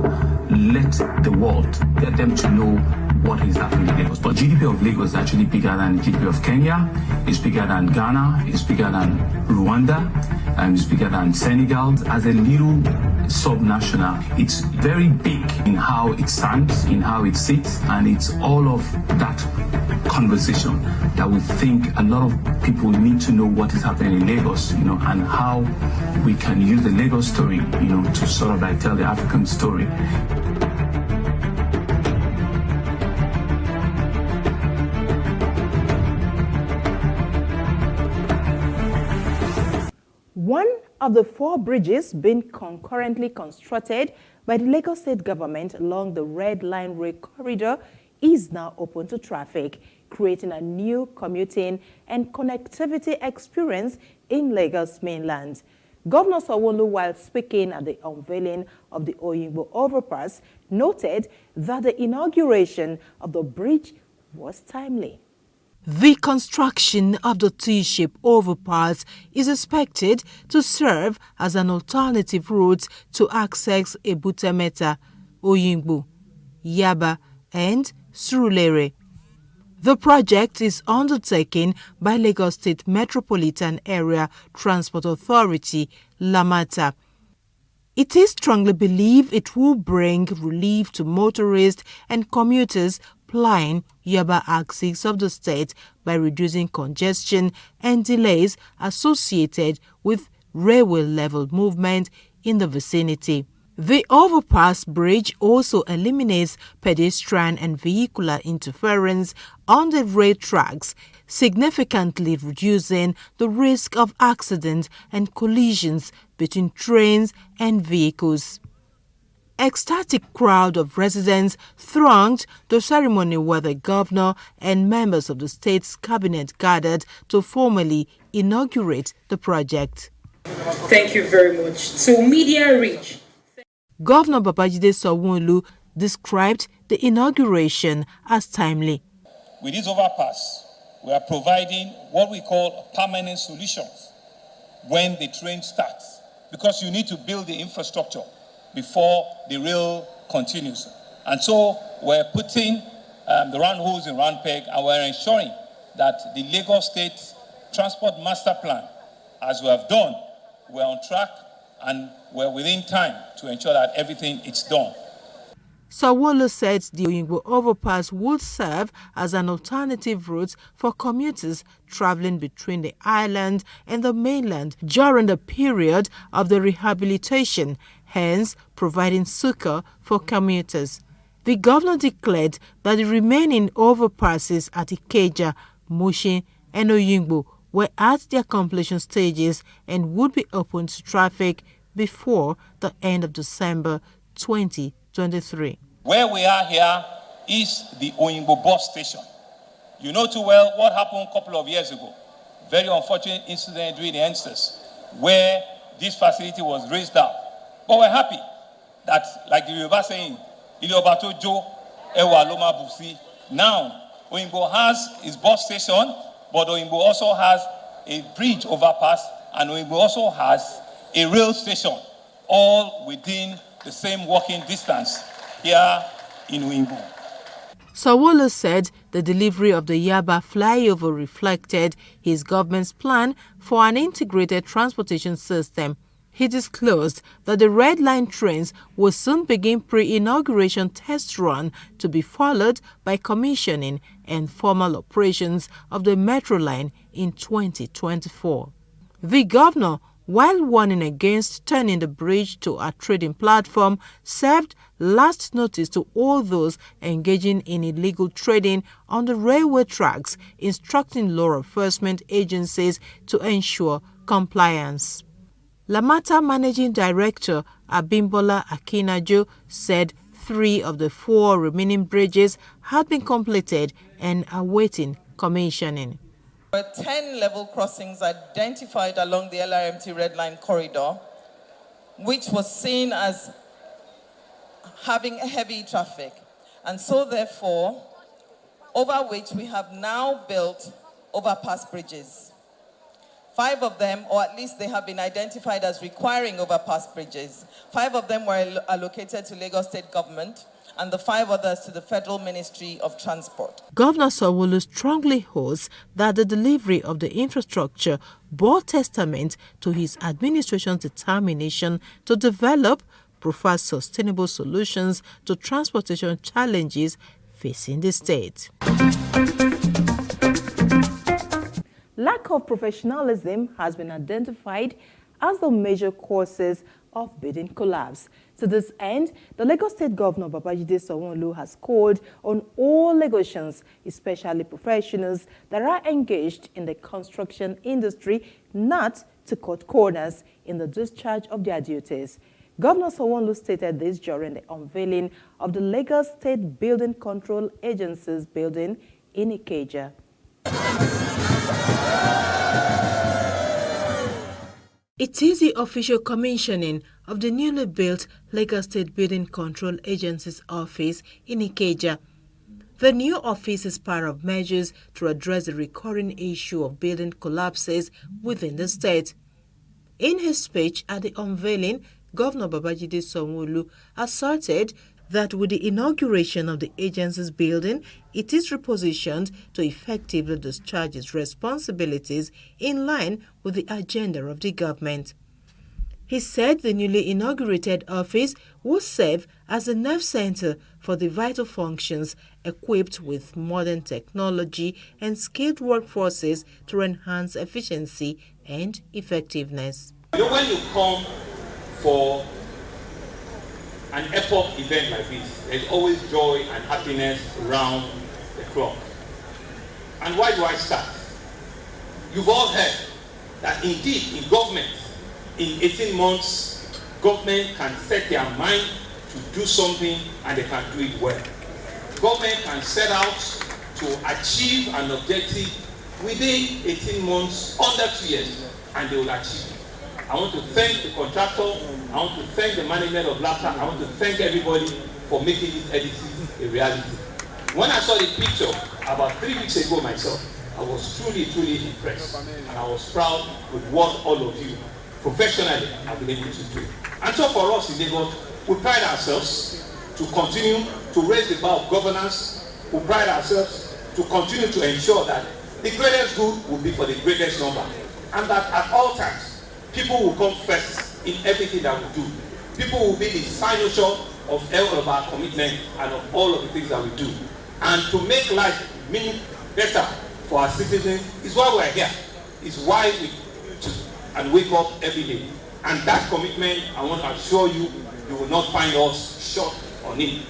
let the world, get them to know what is happening in Lagos. But GDP of Lagos is actually bigger than GDP of Kenya, it's bigger than Ghana, it's bigger than Rwanda, and it's bigger than Senegal. As a little sub-national, it's very big in how it stands, in how it sits, and it's all of that conversation that we think a lot of people need to know what is happening in Lagos, and how we can use the Lagos story, to sort of like tell the African story. One of the 4 bridges being concurrently constructed by the Lagos State government along the Red Line Rail Corridor is now open to traffic, creating a new commuting and connectivity experience in Lagos mainland. Governor Sanwo-Olu, while speaking at the unveiling of the Oyingbo overpass, noted that the inauguration of the bridge was timely. The construction of the T-shaped overpass is expected to serve as an alternative route to access Ebute Metta, Oyingbo, Yaba, and Surulere. The project is undertaken by Lagos State Metropolitan Area Transport Authority, LAMATA. It is strongly believed it will bring relief to motorists and commuters plying Yaba axis of the state by reducing congestion and delays associated with railway-level movement in the vicinity. The overpass bridge also eliminates pedestrian and vehicular interference on the rail tracks, significantly reducing the risk of accidents and collisions between trains and vehicles. Ecstatic crowd of residents thronged the ceremony where the governor and members of the state's cabinet gathered to formally inaugurate the project. Thank you very much. To media reach. Governor Babajide Sanwo-Olu described the inauguration as timely. With this overpass, we are providing what we call permanent solutions when the train starts, because you need to build the infrastructure before the rail continues. And so we're putting the round holes in round peg, and we're ensuring that the Lagos State Transport Master Plan, as we have done, we're on track and we're within time to ensure that everything is done. Sanwo-Olu said the Oyingbo overpass would serve as an alternative route for commuters traveling between the island and the mainland during the period of the rehabilitation, hence providing succor for commuters. The governor declared that the remaining overpasses at Ikeja, Mushin, and Oyingbo were at their completion stages and would be open to traffic before the end of December 2023. Where we are here is the Oyingbo bus station. You know too well what happened a couple of years ago. Very unfortunate incident during the EndSARS, where this facility was raised up. But we're happy that, like the Yoruba saying, Iliobato Jo Ewa Loma Busi. Now, Oyingbo has its bus station, but Oyingbo also has a bridge overpass, and Oyingbo also has a rail station, all within the same walking distance here in Oyingbo. Sanwo-Olu said the delivery of the Yaba flyover reflected his government's plan for an integrated transportation system. He disclosed that the Red Line trains will soon begin pre-inauguration test run to be followed by commissioning and formal operations of the Metro Line in 2024. The governor, while warning against turning the bridge to a trading platform, served last notice to all those engaging in illegal trading on the railway tracks, instructing law enforcement agencies to ensure compliance. LAMATA Managing Director Abimbola Akinajo said 3 of the 4 remaining bridges had been completed and awaiting commissioning. There were 10 level crossings identified along the LRMT Red Line corridor, which was seen as having heavy traffic, and so therefore, over which we have now built overpass bridges. 5 of them, or at least they have been identified as requiring overpass bridges. 5 of them were allocated to Lagos State Government, and the 5 others to the Federal Ministry of Transport. Governor Sanwo-Olu strongly holds that the delivery of the infrastructure bore testament to his administration's determination to develop, provide sustainable solutions to transportation challenges facing the state. Lack of professionalism has been identified as the major causes of building collapse. To this end, the Lagos State Governor Babajide Sanwo-Olu has called on all Lagosians, especially professionals that are engaged in the construction industry, not to cut corners in the discharge of their duties. Governor Sanwo-Olu stated this during the unveiling of the Lagos State Building Control Agency's building in Ikeja. It is the official commissioning of the newly built Lagos State Building Control Agency's office in Ikeja. The new office is part of measures to address the recurring issue of building collapses within the state. In his speech at the unveiling, Governor Babajide Sanwo-Olu asserted that with the inauguration of the agency's building, it is repositioned to effectively discharge its responsibilities in line with the agenda of the government. He said the newly inaugurated office will serve as a nerve center for the vital functions, equipped with modern technology and skilled workforces to enhance efficiency and effectiveness. You know, when you come for an epoch event like this, there's always joy and happiness around the clock. And why do I start? You've all heard that indeed in government, in 18 months, government can set their mind to do something and they can do it well. Government can set out to achieve an objective within 18 months, under 2 years, and they will achieve it. I want to thank the contractor, I want to thank the management of LAPSA, I want to thank everybody for making this editing a reality. When I saw the picture about 3 weeks ago myself, I was truly impressed, and I was proud with what all of you professionally have been able to do. And so for us in Lagos, we pride ourselves to continue to raise the bar of governance. We pride ourselves to continue to ensure that the greatest good will be for the greatest number, and that at all times, people will come first in everything that we do. People will be the signature of all of our commitment and of all of the things that we do. And to make life better for our citizens is why we're here. It's why we and wake up every day. And that commitment, I want to assure you, you will not find us short on it.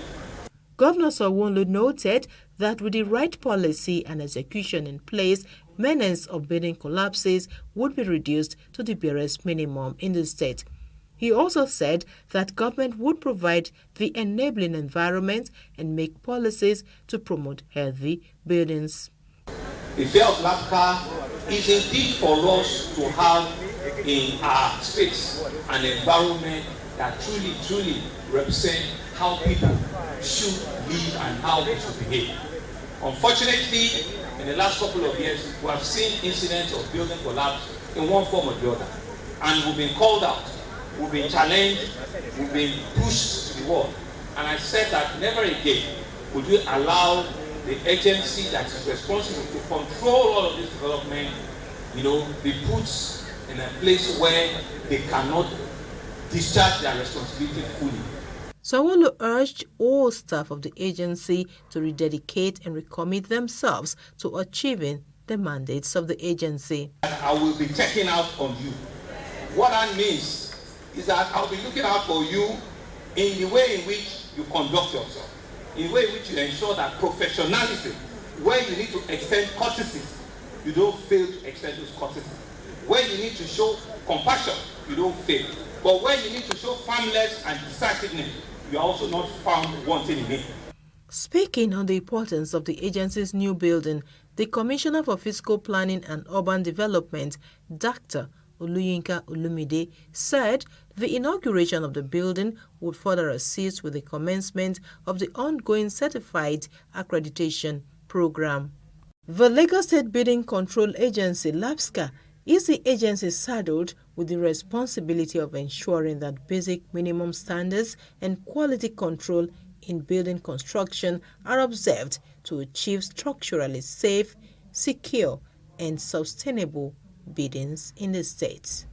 Governor Sanwo-Olu noted that with the right policy and execution in place, menace of building collapses would be reduced to the barest minimum in the state. He also said that government would provide the enabling environment and make policies to promote healthy buildings. The fear of LAPSA is indeed for us to have in our space an environment that truly represents how people should live and how they should behave. Unfortunately, in the last couple of years, we have seen incidents of building collapse in one form or the other. And we've been called out, we've been challenged, we've been pushed to the wall. And I said that never again would we allow the agency that is responsible to control all of this development, be put in a place where they cannot discharge their responsibility fully. Sanwo-Olu urged all staff of the agency to rededicate and recommit themselves to achieving the mandates of the agency. I will be checking out on you. What that means is that I'll be looking out for you in the way in which you conduct yourself, in the way in which you ensure that professionalism, where you need to extend courtesy, you don't fail to extend those courtesy. Where you need to show compassion, you don't fail. But where you need to show firmness and decisiveness, you are also not found wanting in it. Speaking on the importance of the agency's new building, the Commissioner for Fiscal Planning and Urban Development, Dr. Oluyinka Olumide, said the inauguration of the building would further assist with the commencement of the ongoing certified accreditation program. The Lagos State Building Control Agency, LAPSCA, Is the agency saddled with the responsibility of ensuring that basic minimum standards and quality control in building construction are observed to achieve structurally safe, secure, and sustainable buildings in the state?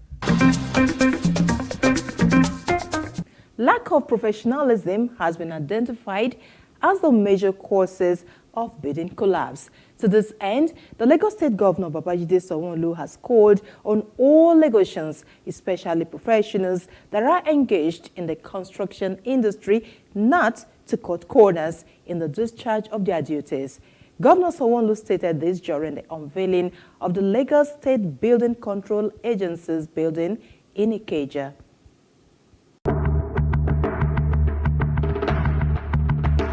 Lack of professionalism has been identified as the major causes of building collapse. To this end, the Lagos State Governor Babajide Sanwo-Olu has called on all Lagosians, especially professionals that are engaged in the construction industry, not to cut corners in the discharge of their duties. Governor Sanwo-Olu stated this during the unveiling of the Lagos State Building Control Agency's building in Ikeja.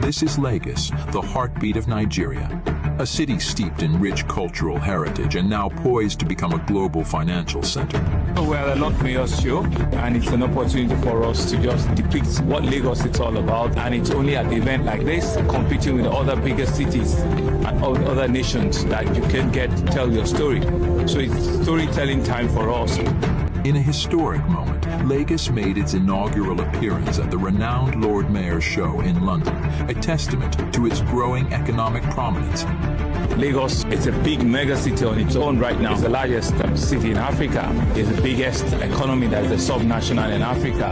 This is Lagos, the heartbeat of Nigeria, a city steeped in rich cultural heritage and now poised to become a global financial center. We're a Lord Mayor's show, and it's an opportunity for us to just depict what Lagos is all about. And it's only at an event like this, competing with other bigger cities and other nations, that you can get to tell your story. So it's storytelling time for us. In a historic moment, Lagos made its inaugural appearance at the renowned Lord Mayor's Show in London, a testament to its growing economic prominence. Lagos is a big mega city on its own right now. It's the largest city in Africa. It's the biggest economy that is a sub-national in Africa.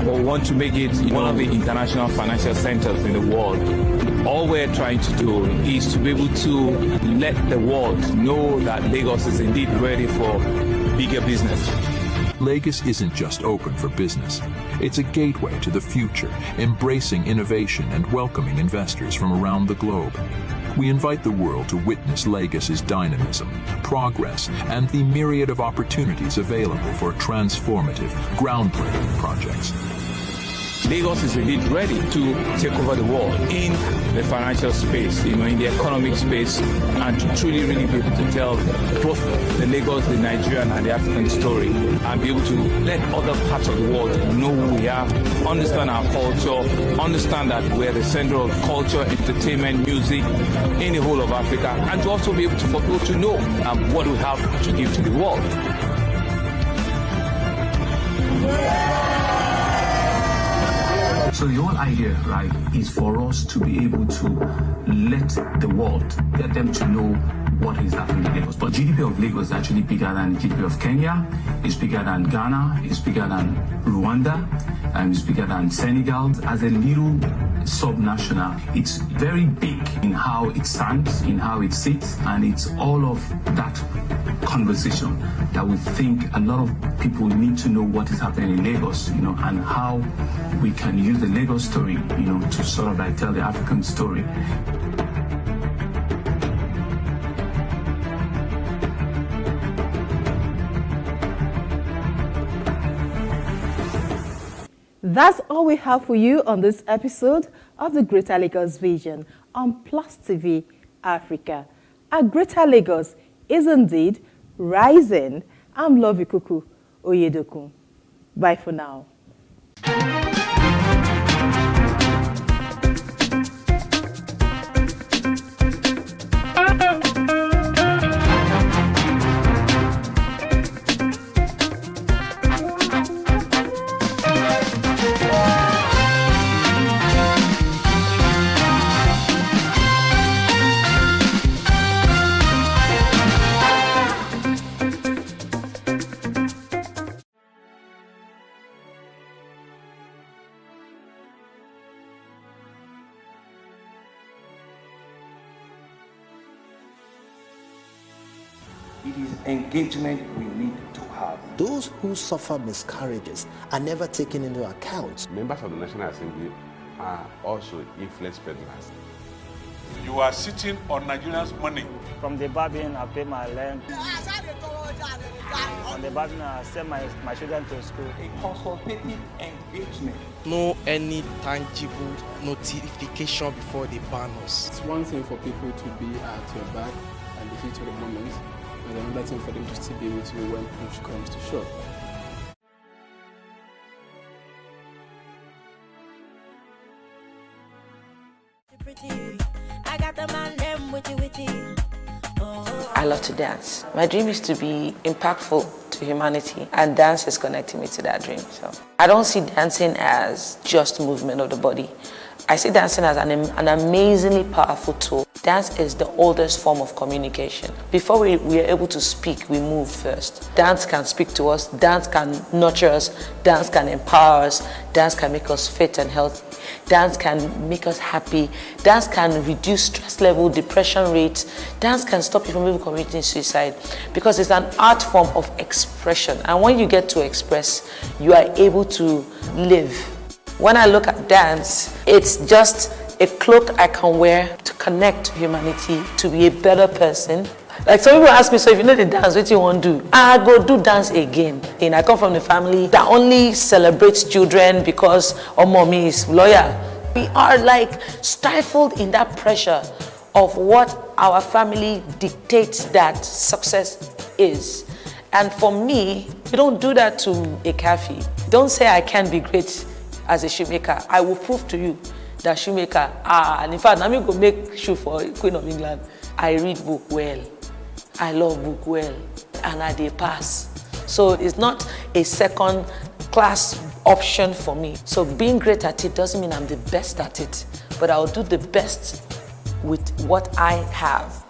But we want to make it one of the international financial centers in the world. All we're trying to do is to be able to let the world know that Lagos is indeed ready for bigger business. Lagos isn't just open for business. It's a gateway to the future, embracing innovation and welcoming investors from around the globe. We invite the world to witness Lagos's dynamism, progress, and the myriad of opportunities available for transformative, groundbreaking projects. Lagos is indeed ready to take over the world in the financial space, in the economic space, and to truly really be able to tell both the Lagos, the Nigerian, and the African story, and be able to let other parts of the world know who we are, understand our culture, understand that we're the center of culture, entertainment, music in the whole of Africa, and to also be able to, for people to know what we have to give to the world. So the whole idea, right, is for us to be able to let the world, get them to know what is happening in Lagos. But GDP of Lagos is actually bigger than GDP of Kenya, it's bigger than Ghana, it's bigger than Rwanda, and it's bigger than Senegal. As a little sub-national, it's very big in how it stands, in how it sits, and it's all of that conversation that we think a lot of people need to know what is happening in Lagos, and how we can use the Lagos story, to sort of like tell the African story. That's all we have for you on this episode of the Greater Lagos Vision on Plus TV Africa. Our Greater Lagos is indeed rising. I'm Lovikuku Oyedokun. Bye for now. It is engagement we need to have. Those who suffer miscarriages are never taken into account. Members of the National Assembly are also influence peddlers. You are sitting on Nigerians' money. From the barbing, I pay my rent. From the barbing, I send my children to school. A consultative engagement. No any tangible notification before they ban us. It's one thing for people to be at your back and the heat of the moment, and another thing for them to still be with you when push comes to shove. I got the man them witty. I love to dance. My dream is to be impactful to humanity, and dance is connecting me to that dream. So I don't see dancing as just movement of the body. I see dancing as an amazingly powerful tool. Dance is the oldest form of communication. Before we are able to speak, we move first. Dance can speak to us, dance can nurture us, dance can empower us, dance can make us fit and healthy, dance can make us happy, dance can reduce stress level, depression rates, dance can stop you from even committing suicide, because it's an art form of expression. And when you get to express, you are able to live. When I look at dance, it's just a cloak I can wear to connect to humanity, to be a better person. Like some people ask me, so if you know the dance, what you want to do? I go do dance again. And I come from a family that only celebrates children because mommy is lawyer. We are like stifled in that pressure of what our family dictates that success is. And for me, you don't do that to a cafe. Don't say I can't be great as a shoemaker. I will prove to you that shoemaker, and in fact, I'm going to make shoe for Queen of England. I read book well. I love book well. And I dey pass. So it's not a second class option for me. So being great at it doesn't mean I'm the best at it, but I'll do the best with what I have,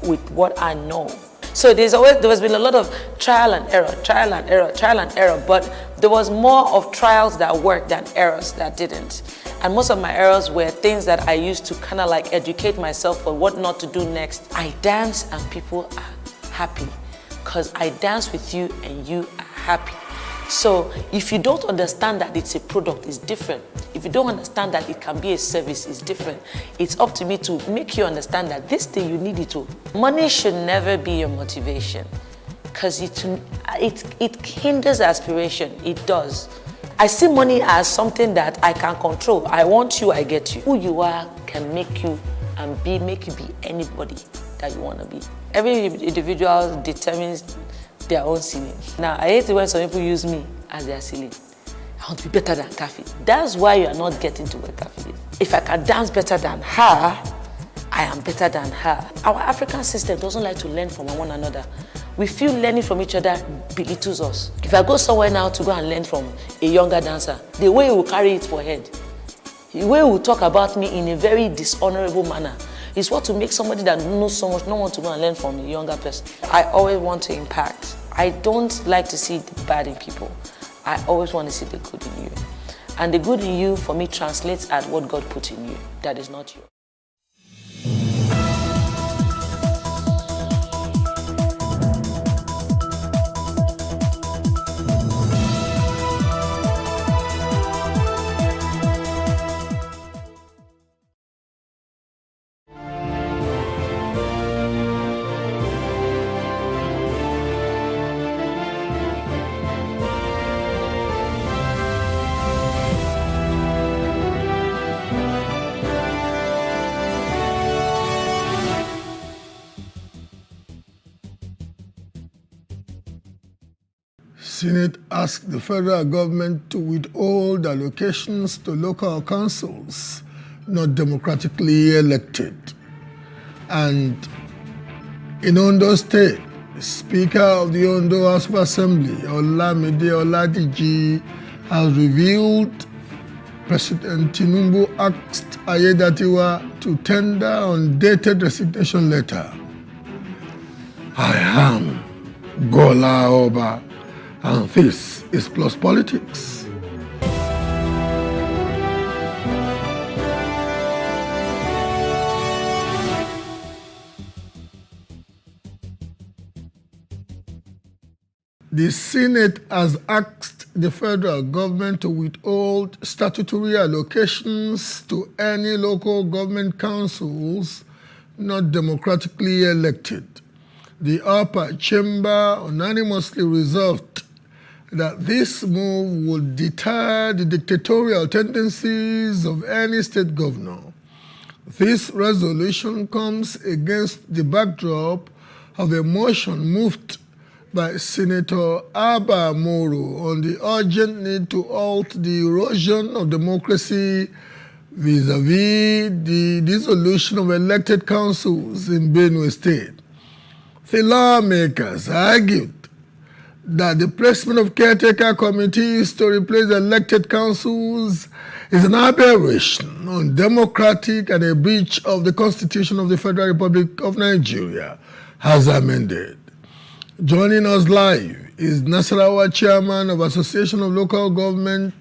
with what I know. So there has been a lot of trial and error, but there was more of trials that worked than errors that didn't. And most of my errors were things that I used to kind of like educate myself on what not to do next. I dance and people are happy because I dance with you and you are happy. So if you don't understand that it's a product, it's different. If you don't understand that it can be a service, it's different. It's up to me to make you understand that this thing you need it to. Money should never be your motivation because it hinders aspiration. It does. I see money as something that I can control. I want you, I get you. Who you are can make you make you be anybody that you want to be. Every individual determines their own ceiling. Now, I hate it when some people use me as their ceiling. I want to be better than Kafi. That's why you are not getting to where Kafi is. If I can dance better than her, I am better than her. Our African system doesn't like to learn from one another. We feel learning from each other belittles us. If I go somewhere now to go and learn from a younger dancer, the way he will carry it for head, the way he will talk about me in a very dishonorable manner, is what to make somebody that knows so much not want to go and learn from a younger person. I always want to impact. I don't like to see the bad in people. I always want to see the good in you. And the good in you, for me, translates at what God put in you. That is not you. Senate asked the federal government to withhold allocations to local councils not democratically elected. And in Ondo State, the Speaker of the Ondo House of Assembly, Olamide Oladiji, has revealed President Tinubu asked Ayedatiwa to tender undated resignation letter. I am Gola Oba, and this is Plus Politics. The Senate has asked the federal government to withhold statutory allocations to any local government councils not democratically elected. The upper chamber unanimously resolved that this move would deter the dictatorial tendencies of any state governor. This resolution comes against the backdrop of a motion moved by Senator Abba Moro on the urgent need to halt the erosion of democracy vis-a-vis the dissolution of elected councils in Benue State. The lawmakers argued that the placement of caretaker committees to replace elected councils is an aberration, undemocratic, and a breach of the Constitution of the Federal Republic of Nigeria, as amended. Joining us live is Nasarawa Chairman of Association of Local Government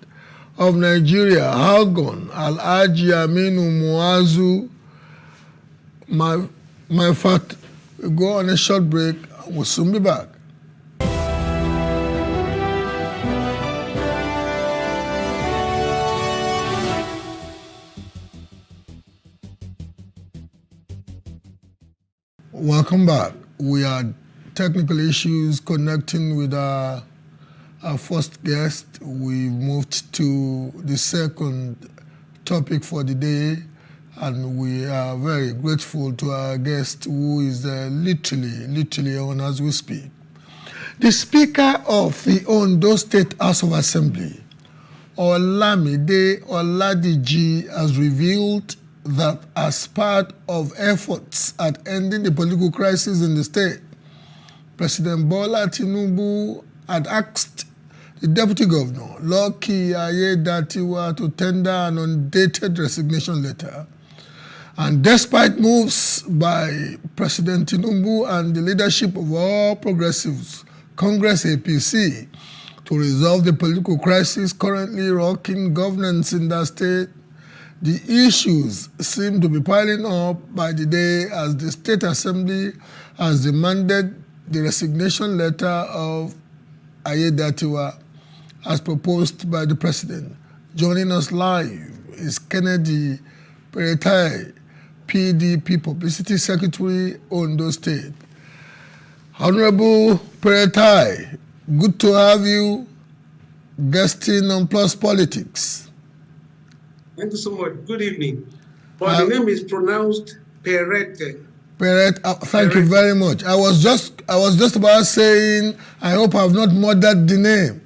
of Nigeria, Algon Alhaji Aminu Muazu. My fact, we'll go on a short break. We'll soon be back. Welcome back. We had technical issues connecting with our first guest. We moved to the second topic for the day, and we are very grateful to our guest who is literally on as we speak. The Speaker of the Ondo State House of Assembly, Olamide Oladiji, has revealed that as part of efforts at ending the political crisis in the state, President Bola Tinubu had asked the Deputy Governor, Lucky Ayedatiwa, to tender an undated resignation letter. And despite moves by President Tinubu and the leadership of All Progressives Congress APC to resolve the political crisis currently rocking governance in that state, the issues seem to be piling up by the day as the State Assembly has demanded the resignation letter of Ayedatiwa as proposed by the President. Joining us live is Kennedy Peretai, PDP Publicity Secretary, Ondo State. Honorable Peretai, good to have you guesting on Plus Politics. Thank you so much. Good evening. The name is pronounced Perete. Thank you very much. I was just about saying, I hope I've not murdered the name.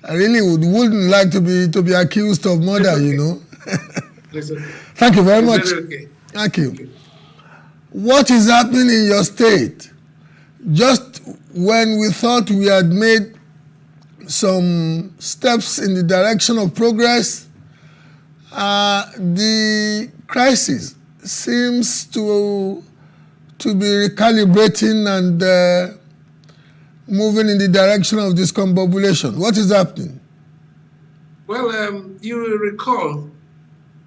I really wouldn't like to be accused of murder, okay. You know. Thank you very much. Okay. Thank you. What is happening in your state? Just when we thought we had made some steps in the direction of progress, the crisis seems to be recalibrating and moving in the direction of discombobulation. What is happening? Well, you will recall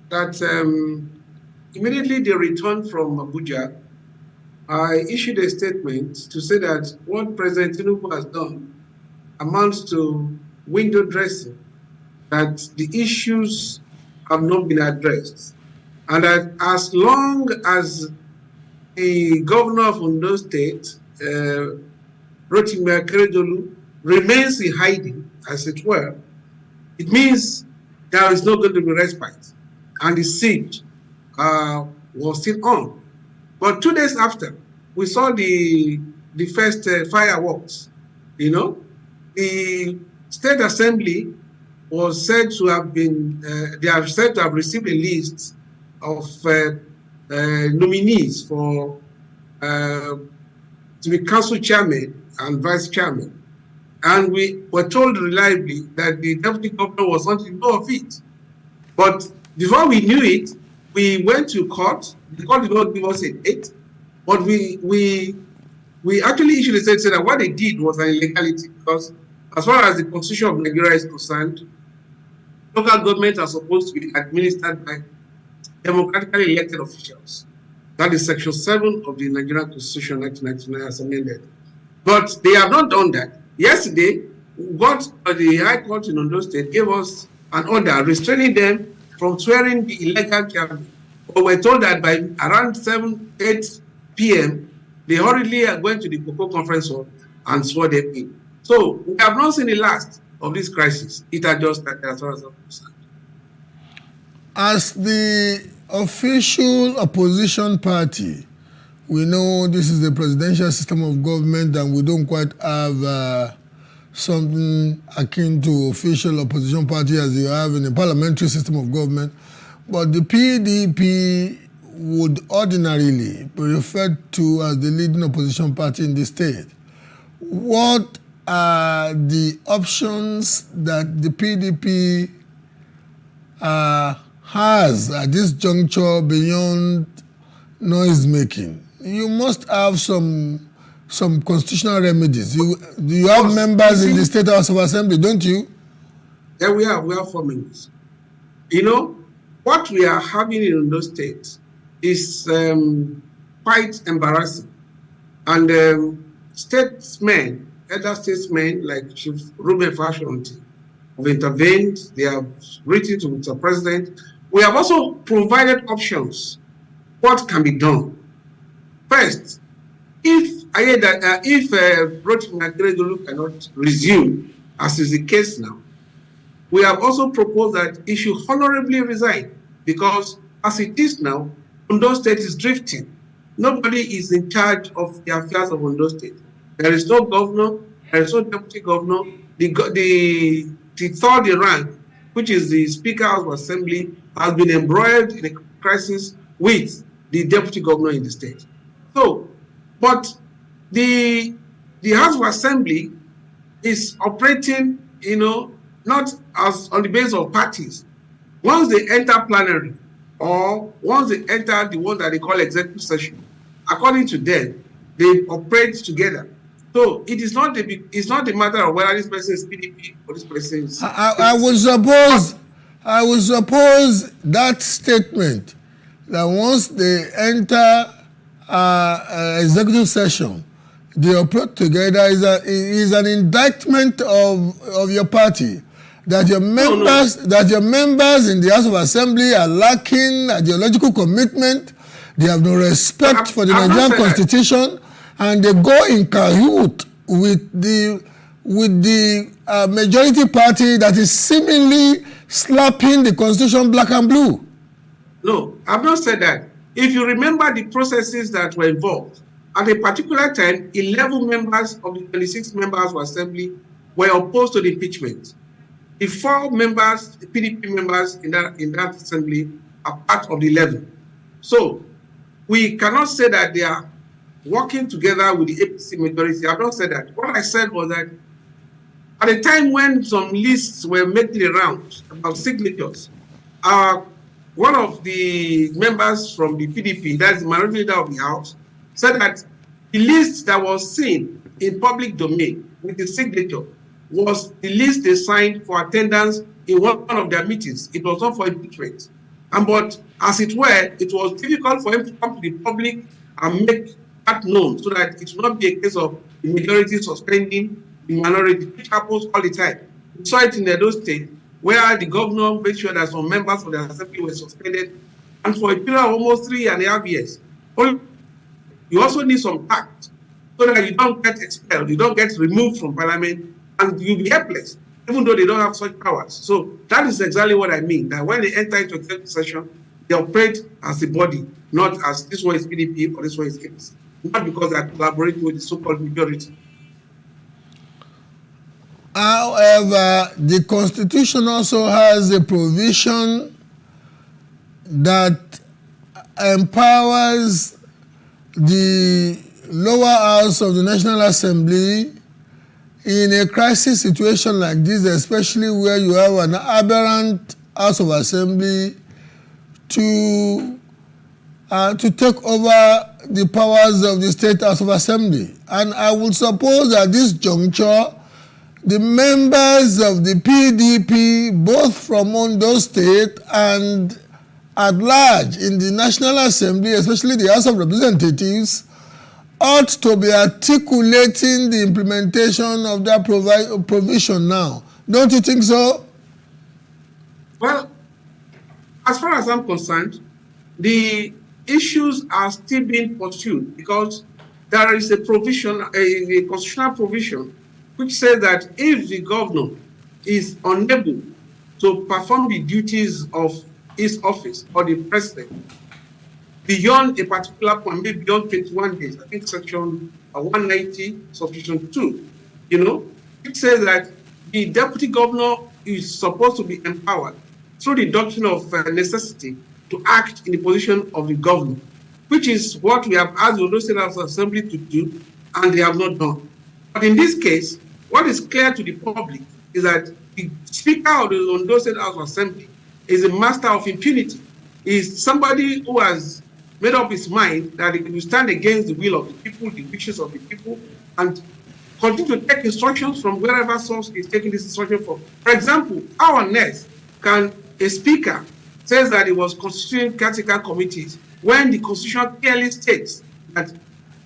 that immediately they returned from Abuja, I issued a statement to say that what President Tinubu has done amounts to window dressing, that the issues have not been addressed, and that as long as the governor of Ondo State, Rotimi Akeredolu, remains in hiding, as it were, it means there is not going to be respite, and the siege was still on. But 2 days after, we saw the first fireworks. You know, the State Assembly was said to have been, they are said to have received a list of nominees for to be council chairman and vice chairman. And we were told reliably that the deputy governor was not in know of it. But before we knew it, we went to court. The court did not give us a date, but we actually issued a statement saying that what they did was an illegality, because as far as the Constitution of Nigeria is concerned, local governments are supposed to be administered by democratically elected officials. That is Section 7 of the Nigerian Constitution 1999 as amended. But they have not done that. Yesterday, the High Court in Ondo State gave us an order restraining them from swearing the illegal chairman. But we're told that by around 8 p.m., they hurriedly are going to the Cocoa Conference Hall and swore them in. So we have not seen the last of this crisis. It has just started as far as I'm concerned. As the official opposition party, we know this is the presidential system of government and we don't quite have something akin to official opposition party as you have in the parliamentary system of government. But the PDP would ordinarily be referred to as the leading opposition party in the state. What are the options that the PDP has at this juncture beyond noise making? You must have some constitutional remedies. You have members in the State House of Assembly, don't you? Yeah, we are 4 members. You know, what we are having in those states is quite embarrassing. And statesmen, elder statesmen like Chief Ruben Fashionti have intervened. They have written to Mr. President. We have also provided options. What can be done? First, if Rotimi Akeredolu cannot resume, as is the case now, we have also proposed that he should honorably resign, because as it is now, Ondo State is drifting. Nobody is in charge of the affairs of Ondo State. There is no governor, there is no deputy governor. The third in rank, which is the Speaker of Assembly, has been embroiled in a crisis with the deputy governor in the state. So, but the House of Assembly is operating, not as on the basis of parties. Once they enter plenary, or once they enter the one that they call executive session, according to them, they operate together. So it is not the matter of whether this person is PDP or this person is. I would suppose that statement that once they enter executive session, they operate together is an indictment of your party. That your members in the House of Assembly are lacking ideological commitment. They have no respect for the Nigerian Constitution, and they go in cahoot with the majority party that is seemingly slapping the Constitution black and blue. No, I've not said that. If you remember the processes that were involved, at a particular time, 11 members of the 26 members of Assembly were opposed to the impeachment. The 4 members, the PDP members in that assembly, are part of the 11. So we cannot say that they are working together with the APC majority. I've not said that. What I said was that at a time when some lists were making the rounds about signatures, one of the members from the PDP, that's the minority leader of the House, said that the list that was seen in public domain with the signature was the list they signed for attendance in one of their meetings. It was not for impeachment. But as it were, it was difficult for him to come to the public and make that known, so that it should not be a case of the majority suspending the minority, which happens all the time. We saw it in Edo State, where the governor made sure that some members of the assembly were suspended, and for a period of almost 3.5 years. You also need some tact, so that you don't get expelled, you don't get removed from parliament, and you'll be helpless, even though they don't have such powers. So that is exactly what I mean, that when they enter into executive session, they operate as a body, not as this one is PDP or this one is APC, not because they are collaborating with the so-called majority. However, the Constitution also has a provision that empowers the lower house of the National Assembly in a crisis situation like this, especially where you have an aberrant House of Assembly, to take over the powers of the State House of Assembly. And I would suppose at this juncture, the members of the PDP, both from Ondo State and at large in the National Assembly, especially the House of Representatives, ought to be articulating the implementation of that provision now. Don't you think so? Well, as far as I'm concerned, the issues are still being pursued, because there is a provision, a constitutional provision, which says that if the governor is unable to perform the duties of his office or the president beyond a particular point, maybe beyond 21 days, I think section 190, subsection 2, it says that the deputy governor is supposed to be empowered through the doctrine of necessity to act in the position of the governor, which is what we have asked the Ondo State House of Assembly to do, and they have not done. But in this case, what is clear to the public is that the Speaker of the Ondo State House of Assembly is a master of impunity. He is somebody who has made up his mind that he will stand against the will of the people, the wishes of the people, and continue to take instructions from wherever source is taking this instruction from. For example, how on earth can a speaker say that he was constituting caretaker committees when the Constitution clearly states that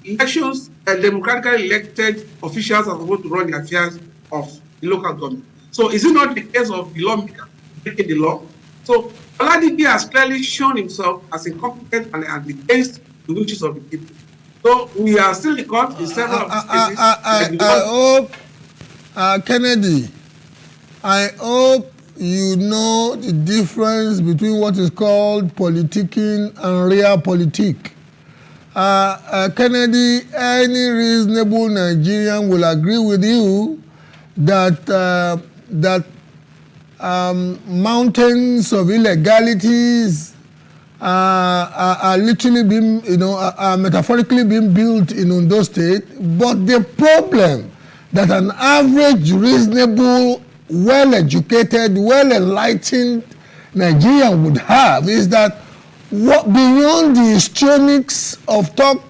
elections, democratically elected officials are supposed to run the affairs of the local government? So is it not the case of the lawmaker breaking the law? So Oladipo has clearly shown himself as incompetent and against the wishes of the people. So we are still in court in several of these cases. I hope, Kennedy, I hope you know the difference between what is called politicking and realpolitik. Kennedy, any reasonable Nigerian will agree with you that mountains of illegalities are literally being, are metaphorically being built in Ondo State. But the problem that an average, reasonable, well-educated, well-enlightened Nigerian would have is that what beyond the histrionics of talk,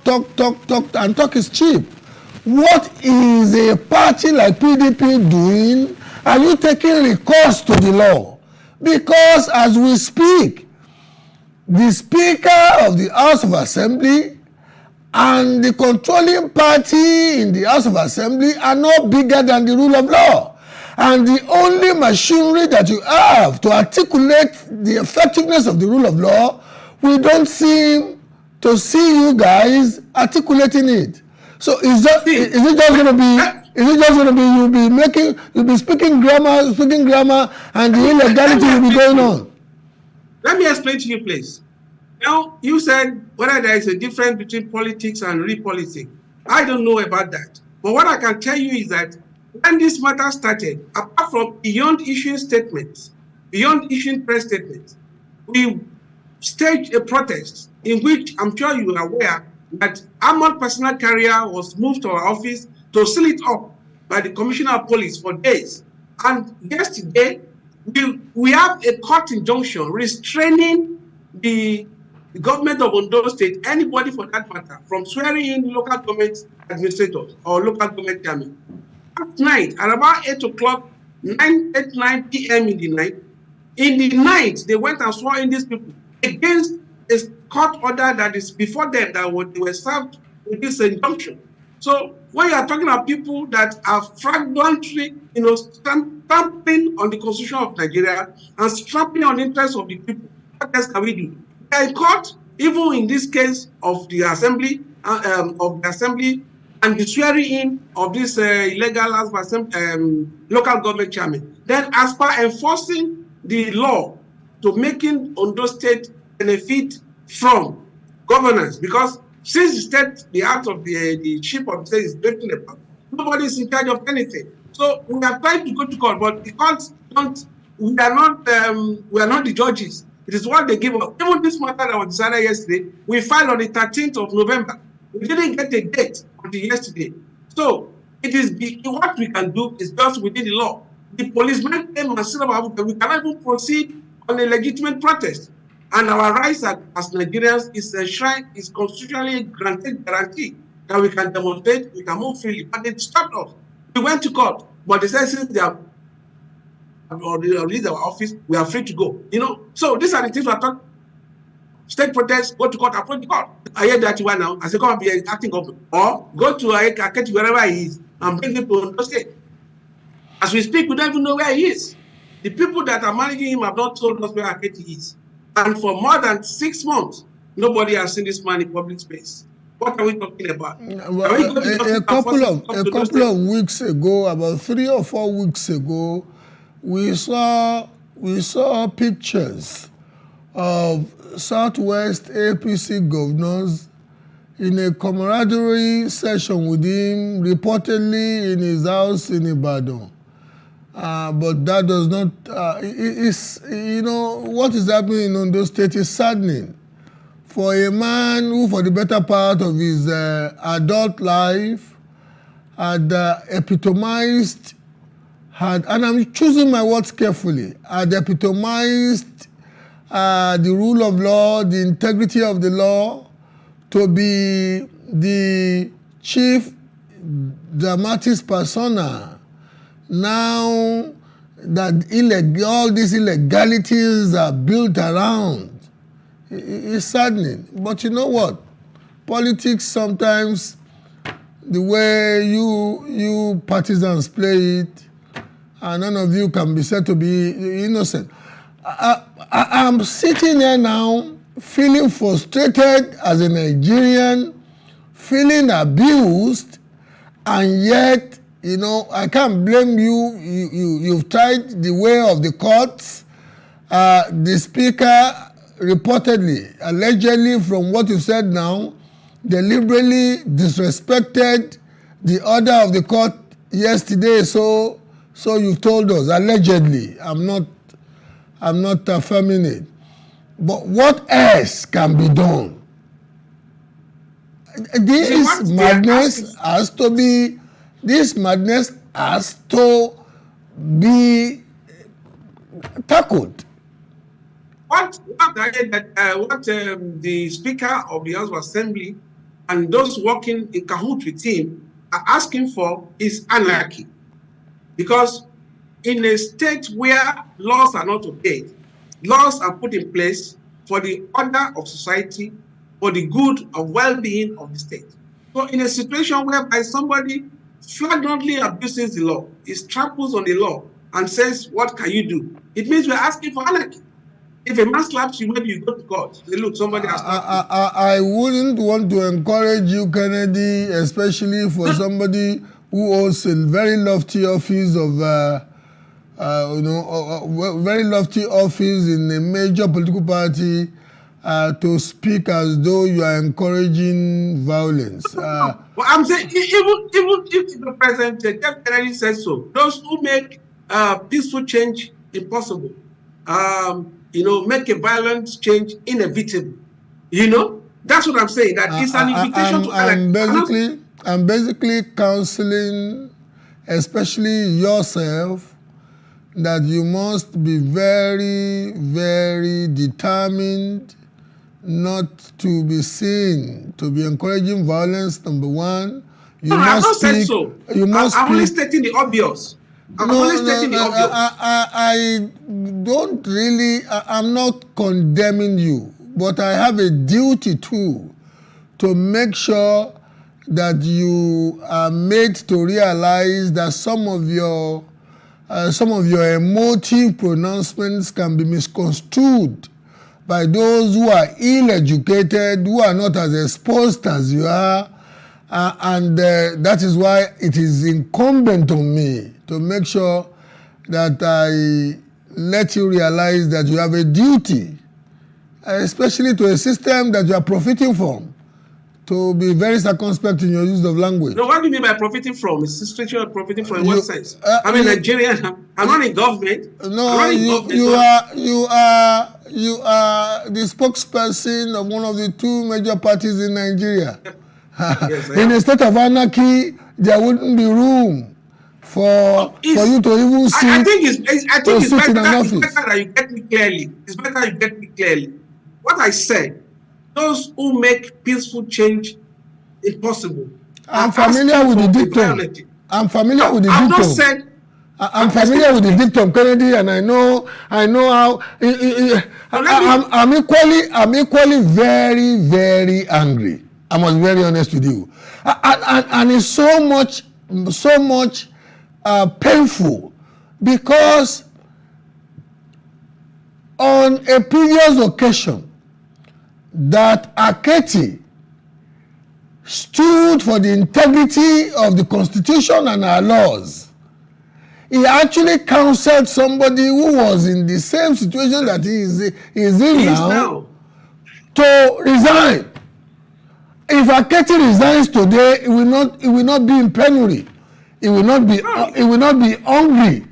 and talk is cheap. What is a party like PDP doing? Are you taking recourse to the law? Because as we speak, the Speaker of the House of Assembly and the controlling party in the House of Assembly are no bigger than the rule of law. And the only machinery that you have to articulate the effectiveness of the rule of law, we don't seem to see you guys articulating it. So is it just going to be you'll be speaking grammar, and the illegality will be going on? Let me explain to you, please. Now, you said whether there is a difference between politics and realpolitik. I don't know about that. But what I can tell you is that when this matter started, apart from beyond issuing statements, beyond issuing press statements, we staged a protest in which I'm sure you are aware that armored personnel carrier was moved to our office to seal it up by the Commissioner of Police for days. And yesterday, we have a court injunction restraining the government of Ondo State, anybody for that matter, from swearing in local government administrators or local government chairmen. Last night, at about 8 o'clock, 9 p.m. in the night, they went and swore in these people against a court order that is before them that they were served with this injunction. So when you are talking about people that are flagrantly, stamping on the Constitution of Nigeria and stamping on the interests of the people, what else can we do? They are in court, even in this case of the assembly, and the swearing in of this illegal local government chairman. Then, as per enforcing the law to making Ondo State benefit from governance, because since the act of the chief of the state is breaking about, nobody is in charge of anything. So we are trying to go to court, but the courts don't. We are not the judges. It is what they give us. Even this matter that was decided yesterday, we filed on the 13th of November. We didn't get a date until yesterday. So it is what we can do is just within the law. The policemen came and said about we cannot even proceed on a legitimate protest. And our rights as Nigerians is enshrined, is constitutionally granted guarantee that we can demonstrate, we can move freely. But they stopped us. We went to court, but they said since they have released our office, we are free to go. So these are the things we are talking. State protest, go to court, approach the court. I hear that one now. I say, come and be acting government. Or go to Aketi, wherever he is, and bring him to Ondo State. As we speak, we don't even know where he is. The people that are managing him have not told us where Aketi is. And for more than 6 months, nobody has seen this man in public space. What are we talking about? Well, a couple of weeks ago, about 3 or 4 weeks ago, we saw pictures of Southwest APC governors in a camaraderie session with him, reportedly in his house in Ibadan. But that does not, what is happening in Ondo State is saddening. For a man who, for the better part of his adult life, had epitomized, and I'm choosing my words carefully, had epitomized the rule of law, the integrity of the law, to be the chief dramatis persona. Now that all these illegalities are built around, it's saddening. But you know what? Politics sometimes, the way you partisans play it, and none of you can be said to be innocent. I'm sitting here now feeling frustrated as a Nigerian, feeling abused, and yet, I can't blame you. You've tried the way of the courts. The speaker reportedly, allegedly, from what you said now, deliberately disrespected the order of the court yesterday. So you've told us, allegedly. I'm not affirming it. But what else can be done? This madness has to be tackled. What the Speaker of the House of Assembly and those working in cahoots with him are asking for is anarchy. Because in a state where laws are not obeyed, laws are put in place for the order of society, for the good of well-being of the state. So in a situation whereby somebody flagrantly abuses the law, is tramples on the law, and says, what can you do? It means we're asking for anarchy. If a man slaps you, maybe you go to court. Say, look, somebody has slapped you. I wouldn't want to encourage you, Kennedy, especially for somebody who holds a very lofty office of, very lofty office in a major political party, to speak as though you are encouraging violence. Well, I'm saying, even if the President Jeff Kennedy says so, those who make peaceful change impossible, make a violent change inevitable. That's what I'm saying. That it's an invitation to I'm basically counseling, especially yourself, that you must be very, very determined not to be seen to be encouraging violence. Number one, I have not said so. I'm only stating the obvious. I'm not condemning you, but I have a duty too to make sure that you are made to realize that some of your emotive pronouncements can be misconstrued by those who are ill-educated, who are not as exposed as you are, and that is why it is incumbent on me to make sure that I let you realize that you have a duty, especially to a system that you are profiting from, to be very circumspect in your use of language. No, what do you mean by profiting from? Is this situation profiting from in what sense? I'm a Nigerian. I'm not in government. No, you are the spokesperson of one of the two major parties in Nigeria. Yes, in a state of anarchy, there wouldn't be room for you to even sit. I think it's better that you get me clearly. It's better you get me clearly. What I said, those who make peaceful change impossible. I'm familiar with the dictum. I'm familiar with the dictum. I've not said. I'm familiar with the dictum, Kennedy, and I know how. I'm equally very, very angry. I must be very honest with you, and it's so much painful because on a previous occasion that Aketi stood for the integrity of the Constitution and our laws, he actually counseled somebody who was in the same situation that he is in now to resign. If Aketi resigns today, it will not be in penury. It will not be hungry.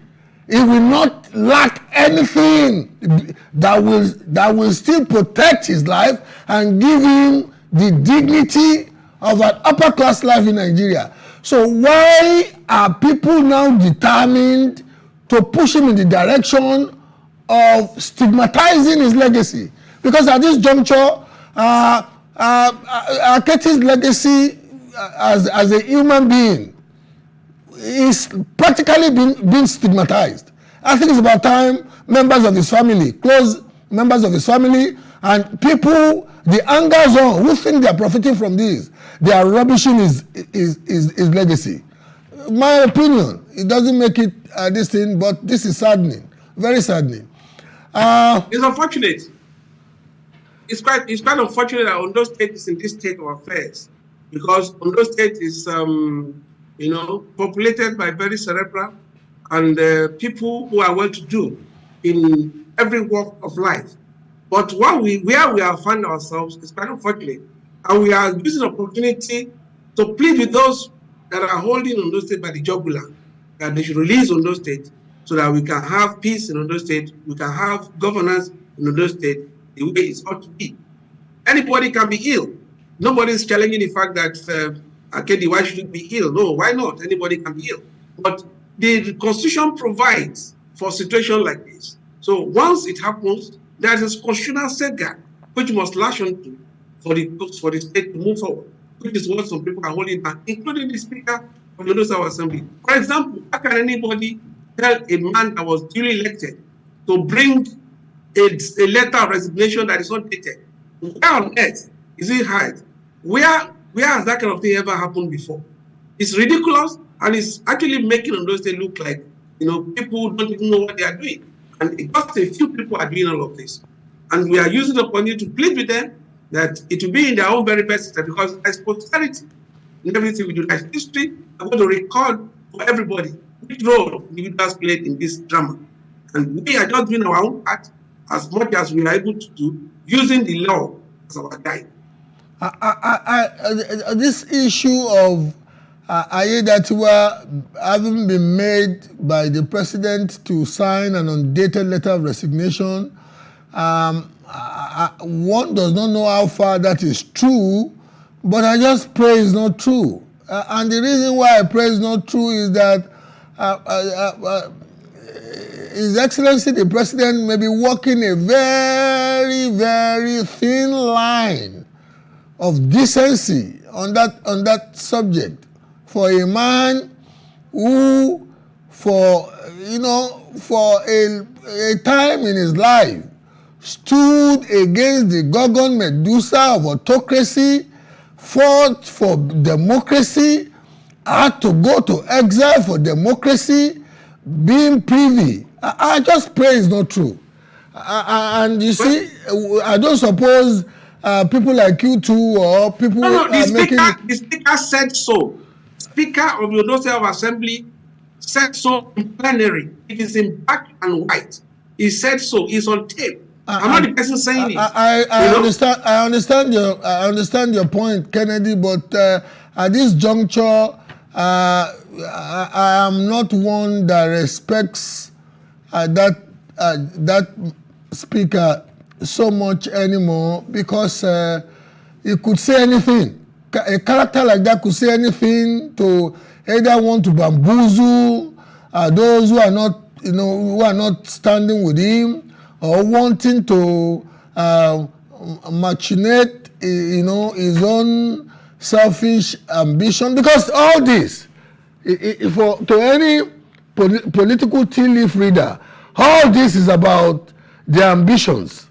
It will not lack anything that will still protect his life and give him the dignity of an upper class life in Nigeria. So why are people now determined to push him in the direction of stigmatizing his legacy? Because at this juncture, Aketi's legacy as a human being is practically being stigmatized. I think it's about time members of his family, close members of his family, and people, the anger zone, who think they are profiting from this, they are rubbishing his legacy. My opinion, it doesn't make it this thing, but this is saddening, very saddening. It's unfortunate. It's quite unfortunate that Ondo State is in this state of affairs, because Ondo State is, populated by very cerebral and people who are well-to-do in every walk of life. But where we have found ourselves is quite unfortunate, and we are using the opportunity to plead with those that are holding Ondo State by the jugular, that they should release Ondo State so that we can have peace in Ondo State, we can have governance in Ondo State the way it's ought to be. Anybody can be ill. Nobody is challenging the fact that Akedi, why should it be ill? No, why not? Anybody can be ill. But the Constitution provides for a situation like this. So once it happens, there is a constitutional safeguard which must lash onto for the state to move forward, which is what some people are holding back, including the Speaker of the Local Assembly. For example, how can anybody tell a man that was duly elected to bring a letter of resignation that is not dated? Where on earth is it hide? Where has that kind of thing ever happened before? It's ridiculous, and it's actually making Ondo State look like, people don't even know what they are doing. And just a few people are doing all of this. And we are using the opportunity to plead with them that it will be in their own very best interest, because there's posterity in everything we do. There's history. I'm going to record for everybody which role individuals played in this drama. And we are just doing our own part as much as we are able to do, using the law as our guide. This issue of Aiyedatiwa having been made by the president to sign an undated letter of resignation, one does not know how far that is true, but I just pray it's not true. And the reason why I pray it's not true is that His Excellency the President may be walking a very, very thin line of decency on that subject for a man who, for a time in his life, stood against the Gorgon Medusa of autocracy, fought for democracy, had to go to exile for democracy, being privy. I just pray it's not true. And you see, I don't suppose people like you two or people the Speaker said so. Speaker of the Ondo State Assembly said so in plenary. It is in black and white. He said so. It's on tape. I'm not the person saying it. I understand your point, Kennedy, but at this juncture, I am not one that respects that speaker so much anymore, because he could say anything. A character like that could say anything to either want to bamboozle those who are not standing with him, or wanting to machinate his own selfish ambition. Because all this, to any political tea leaf reader, all this is about the ambitions,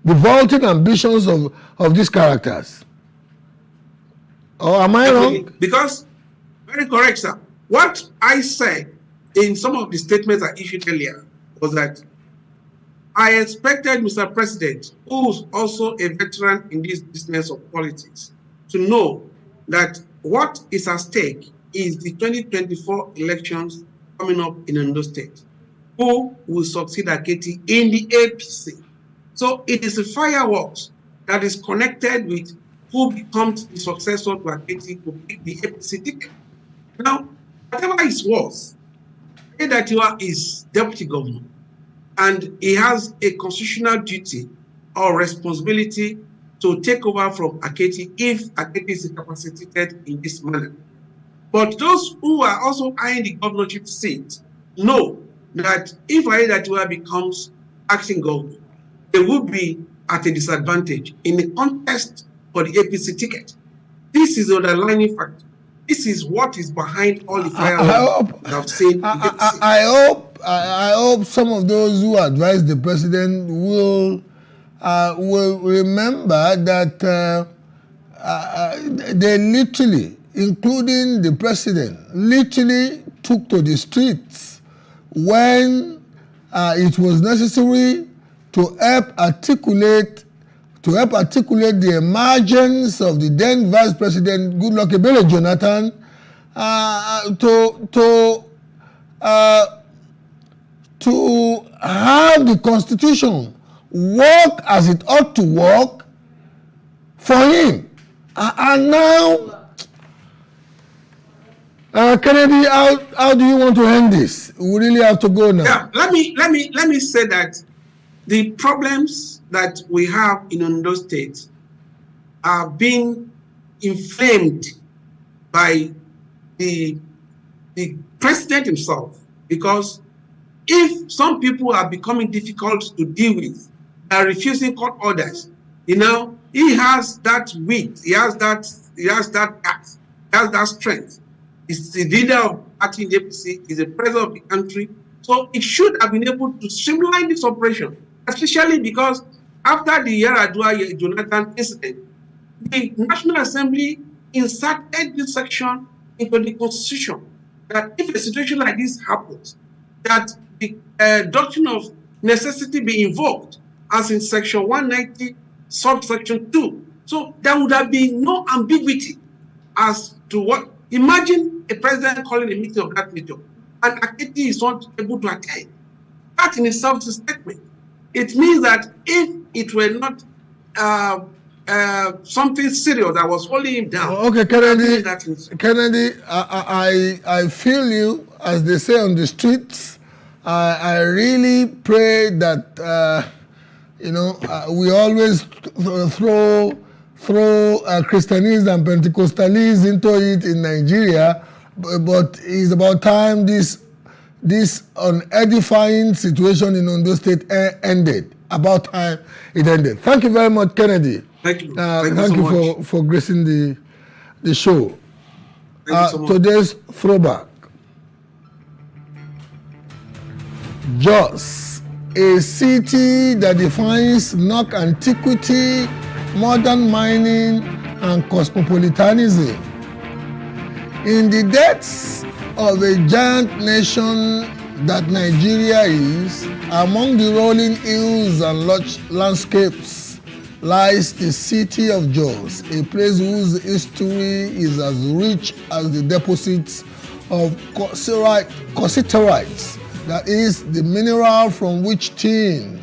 the vaulting ambitions of these characters. Or am I wrong? Because, very correct, sir. What I said in some of the statements I issued earlier was that I expected Mr. President, who's also a veteran in this business of politics, to know that what is at stake is the 2024 elections coming up in Ondo State. Who will succeed Aketi in the APC? So it is a fireworks that is connected with who becomes the successor to Aketi to pick the APC ticket. Now, whatever it was, Aiyedatiwa is deputy governor, and he has a constitutional duty or responsibility to take over from Aketi if Aketi is incapacitated in this manner. But those who are also eyeing the governorship seat know that if Aiyedatiwa becomes acting governor, they will be at a disadvantage in the contest for the APC ticket. This is the underlying factor. This is what is behind all the fire I've seen. I hope some of those who advise the president will remember that they literally, including the president, literally took to the streets when it was necessary to help articulate the emergence of the then Vice President Goodluck Ebele Jonathan to have the Constitution work as it ought to work for him. And now, Kennedy, how do you want to end this? We really have to go now. Yeah, let me say that the problems that we have in Ondo State are being inflamed by the president himself, because if some people are becoming difficult to deal with, are refusing court orders, he has that wit, he has that act, he has that strength. He's the leader of acting APC, he's the president of the country, so it should have been able to streamline this operation, especially because after the Yaradua Jonathan incident, the National Assembly inserted this section into the Constitution that if a situation like this happens, that the doctrine of necessity be invoked, as in Section 190, subsection 2. So there would have been no ambiguity as to what. Imagine a president calling a meeting of that nature, and Aketi is not able to attend. That in itself is a statement. It means that if it were not something serious that was holding him down. Okay, Kennedy, I feel you, as they say on the streets. I really pray that we always throw Christianese and Pentecostalese into it in Nigeria, but it's about time this unedifying situation in Ondo State ended. About time it ended. Thank you very much, Kennedy. Thank you. Thank you for gracing the show. Today's throwback. Jos, a city that defines Nok antiquity, modern mining, and cosmopolitanism. In the depths of a giant nation that Nigeria is, among the rolling hills and lush landscapes lies the city of Jos, a place whose history is as rich as the deposits of cassiterite, that is, the mineral from which tin,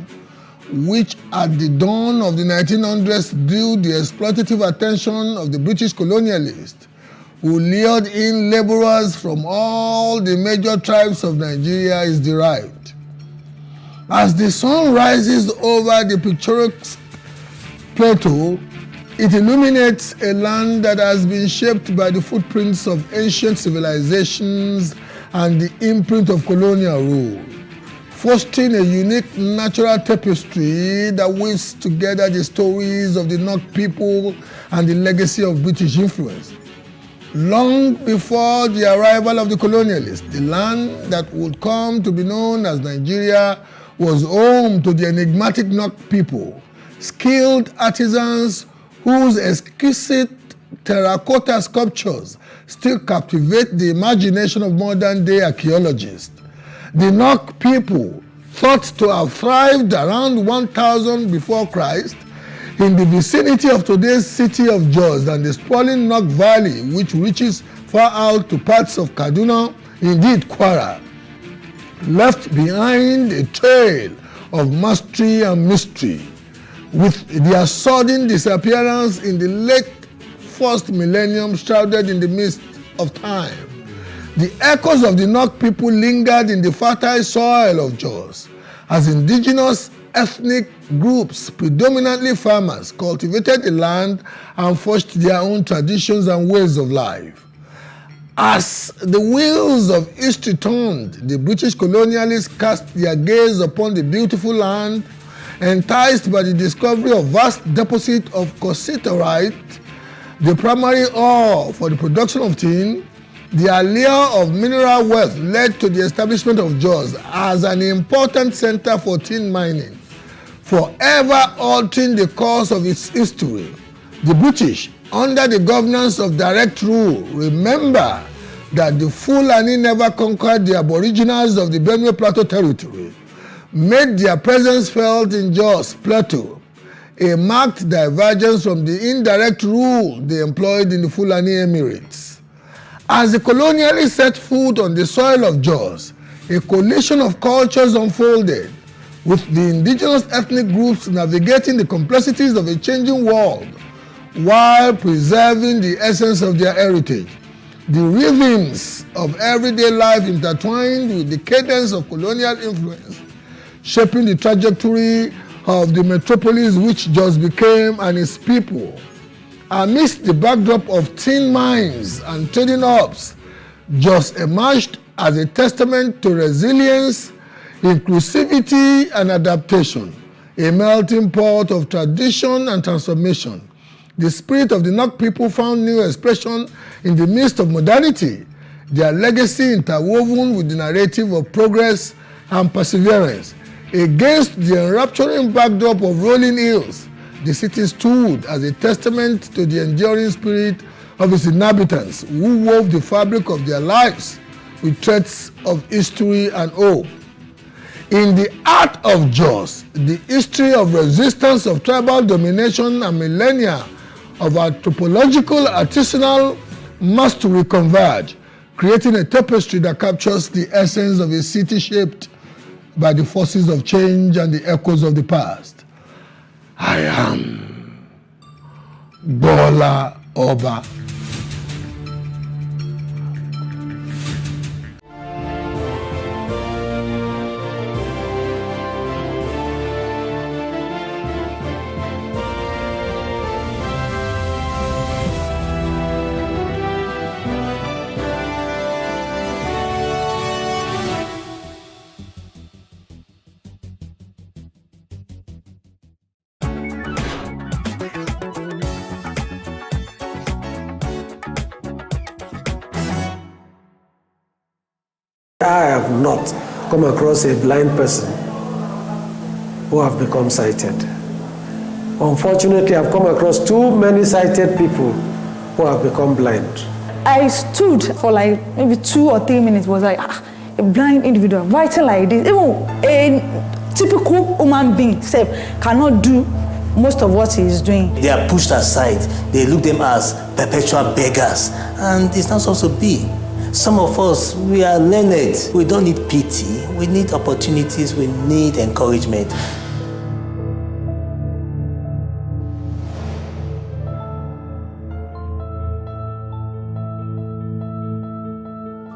which at the dawn of the 1900s drew the exploitative attention of the British colonialists, who lured in laborers from all the major tribes of Nigeria, is derived. As the sun rises over the picturesque plateau, it illuminates a land that has been shaped by the footprints of ancient civilizations and the imprint of colonial rule, fostering a unique natural tapestry that weaves together the stories of the Nok people and the legacy of British influence. Long before the arrival of the colonialists, the land that would come to be known as Nigeria was home to the enigmatic Nok people, skilled artisans whose exquisite terracotta sculptures still captivate the imagination of modern-day archaeologists. The Nok people, thought to have thrived around 1000 before Christ, in the vicinity of today's city of Jos and the sprawling Nok Valley, which reaches far out to parts of Kaduna, indeed Kwara, left behind a trail of mastery and mystery. With their sudden disappearance in the late first millennium shrouded in the mist of time, The echoes of the Nok people lingered in the fertile soil of Jos as indigenous ethnic groups, predominantly farmers, cultivated the land and forged their own traditions and ways of life. As the wheels of history turned, the British colonialists cast their gaze upon the beautiful land, enticed by the discovery of vast deposits of cassiterite, the primary ore for the production of tin. The allure of mineral wealth led to the establishment of Jos as an important center for tin mining, forever altering the course of its history. The British, under the governance of direct rule, remember that the Fulani never conquered the aboriginals of the Benue Plateau territory, made their presence felt in Jos Plateau, a marked divergence from the indirect rule they employed in the Fulani Emirates. As the colonialists set foot on the soil of Jos, a coalition of cultures unfolded, with the indigenous ethnic groups navigating the complexities of a changing world while preserving the essence of their heritage. The rhythms of everyday life intertwined with the cadence of colonial influence, shaping the trajectory of the metropolis which Jos became and its people. Amidst the backdrop of tin mines and trading hubs, Jos emerged as a testament to resilience, inclusivity, and adaptation, a melting pot of tradition and transformation. The spirit of the Nok people found new expression in the midst of modernity, their legacy interwoven with the narrative of progress and perseverance. Against the enrapturing backdrop of rolling hills, the city stood as a testament to the enduring spirit of its inhabitants, who wove the fabric of their lives with threads of history and hope. In the heart of Jos, the history of resistance of tribal domination and millennia of anthropological artisanal mastery converge, creating a tapestry that captures the essence of a city shaped by the forces of change and the echoes of the past. I am Bola Oba. I have not come across a blind person who have become sighted. Unfortunately, I've come across too many sighted people who have become blind. I stood for like maybe 2 or 3 minutes, was like, a blind individual writing like this. Even a typical human being cannot do most of what he is doing. They are pushed aside. They look them as perpetual beggars, and it's not supposed to be. Some of us, we are learned. We don't need pity. We need opportunities. We need encouragement.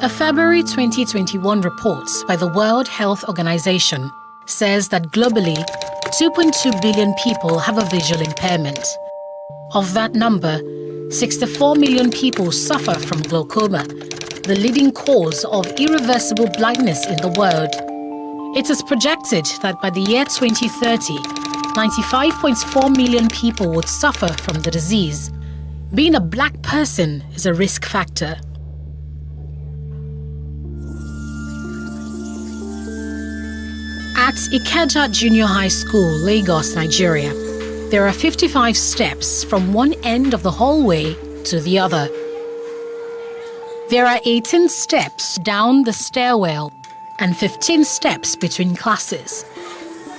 A February 2021 report by the World Health Organization says that globally, 2.2 billion people have a visual impairment. Of that number, 64 million people suffer from glaucoma, the leading cause of irreversible blindness in the world. It is projected that by the year 2030, 95.4 million people would suffer from the disease. Being a black person is a risk factor. At Ikeja Junior High School, Lagos, Nigeria, there are 55 steps from one end of the hallway to the other. There are 18 steps down the stairwell and 15 steps between classes.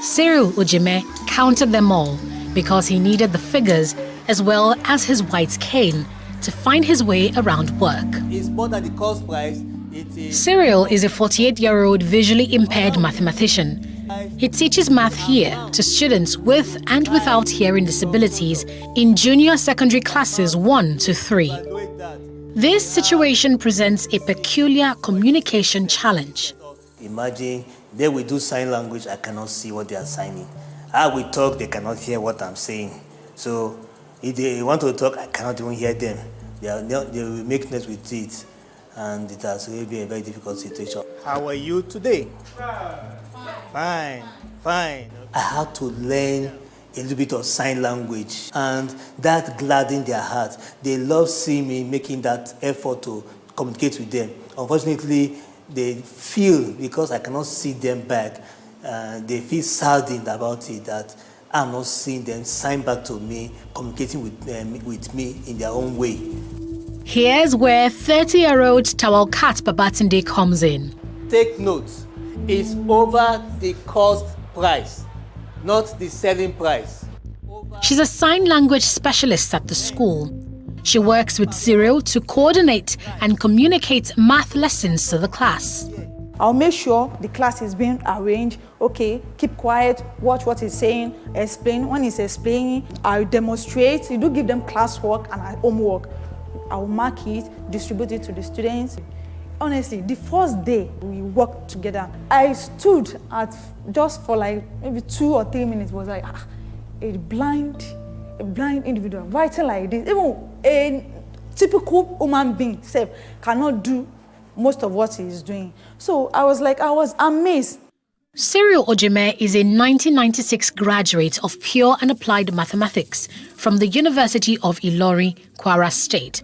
Cyril Ujime counted them all because he needed the figures as well as his white cane to find his way around work. It's more than the cost price. Cyril is a 48-year-old visually impaired mathematician. He teaches math here to students with and without hearing disabilities in junior secondary classes 1 to 3. This situation presents a peculiar communication challenge. Imagine they will do sign language, I cannot see what they are signing. I will talk, they cannot hear what I'm saying. So if they want to talk, I cannot even hear them. They will make noise with it. And it has really been a very difficult situation. How are you today? Fine. I had to learn a little bit of sign language, and that gladdened their heart. They love seeing me making that effort to communicate with them. Unfortunately, they feel, because I cannot see them back, they feel saddened about it, that I'm not seeing them sign back to me, communicating with me in their own way. Here's where 30-year-old Tawalkat Babatunde comes in. Take note, it's over the cost price, not the selling price. She's a sign language specialist at the school. She works with Cyril to coordinate and communicate math lessons to the class. I'll make sure the class is being arranged. Okay, keep quiet, watch what he's saying, explain. When he's explaining, I'll demonstrate. You do give them classwork and homework. I'll mark it, distribute it to the students. Honestly, the first day we worked together, I stood at just for like maybe 2 or 3 minutes. Was like a blind individual writing like this. Even a typical human being cannot do most of what he is doing. So I was amazed. Cyril Ojime is a 1996 graduate of Pure and Applied Mathematics from the University of Ilorin, Kwara State.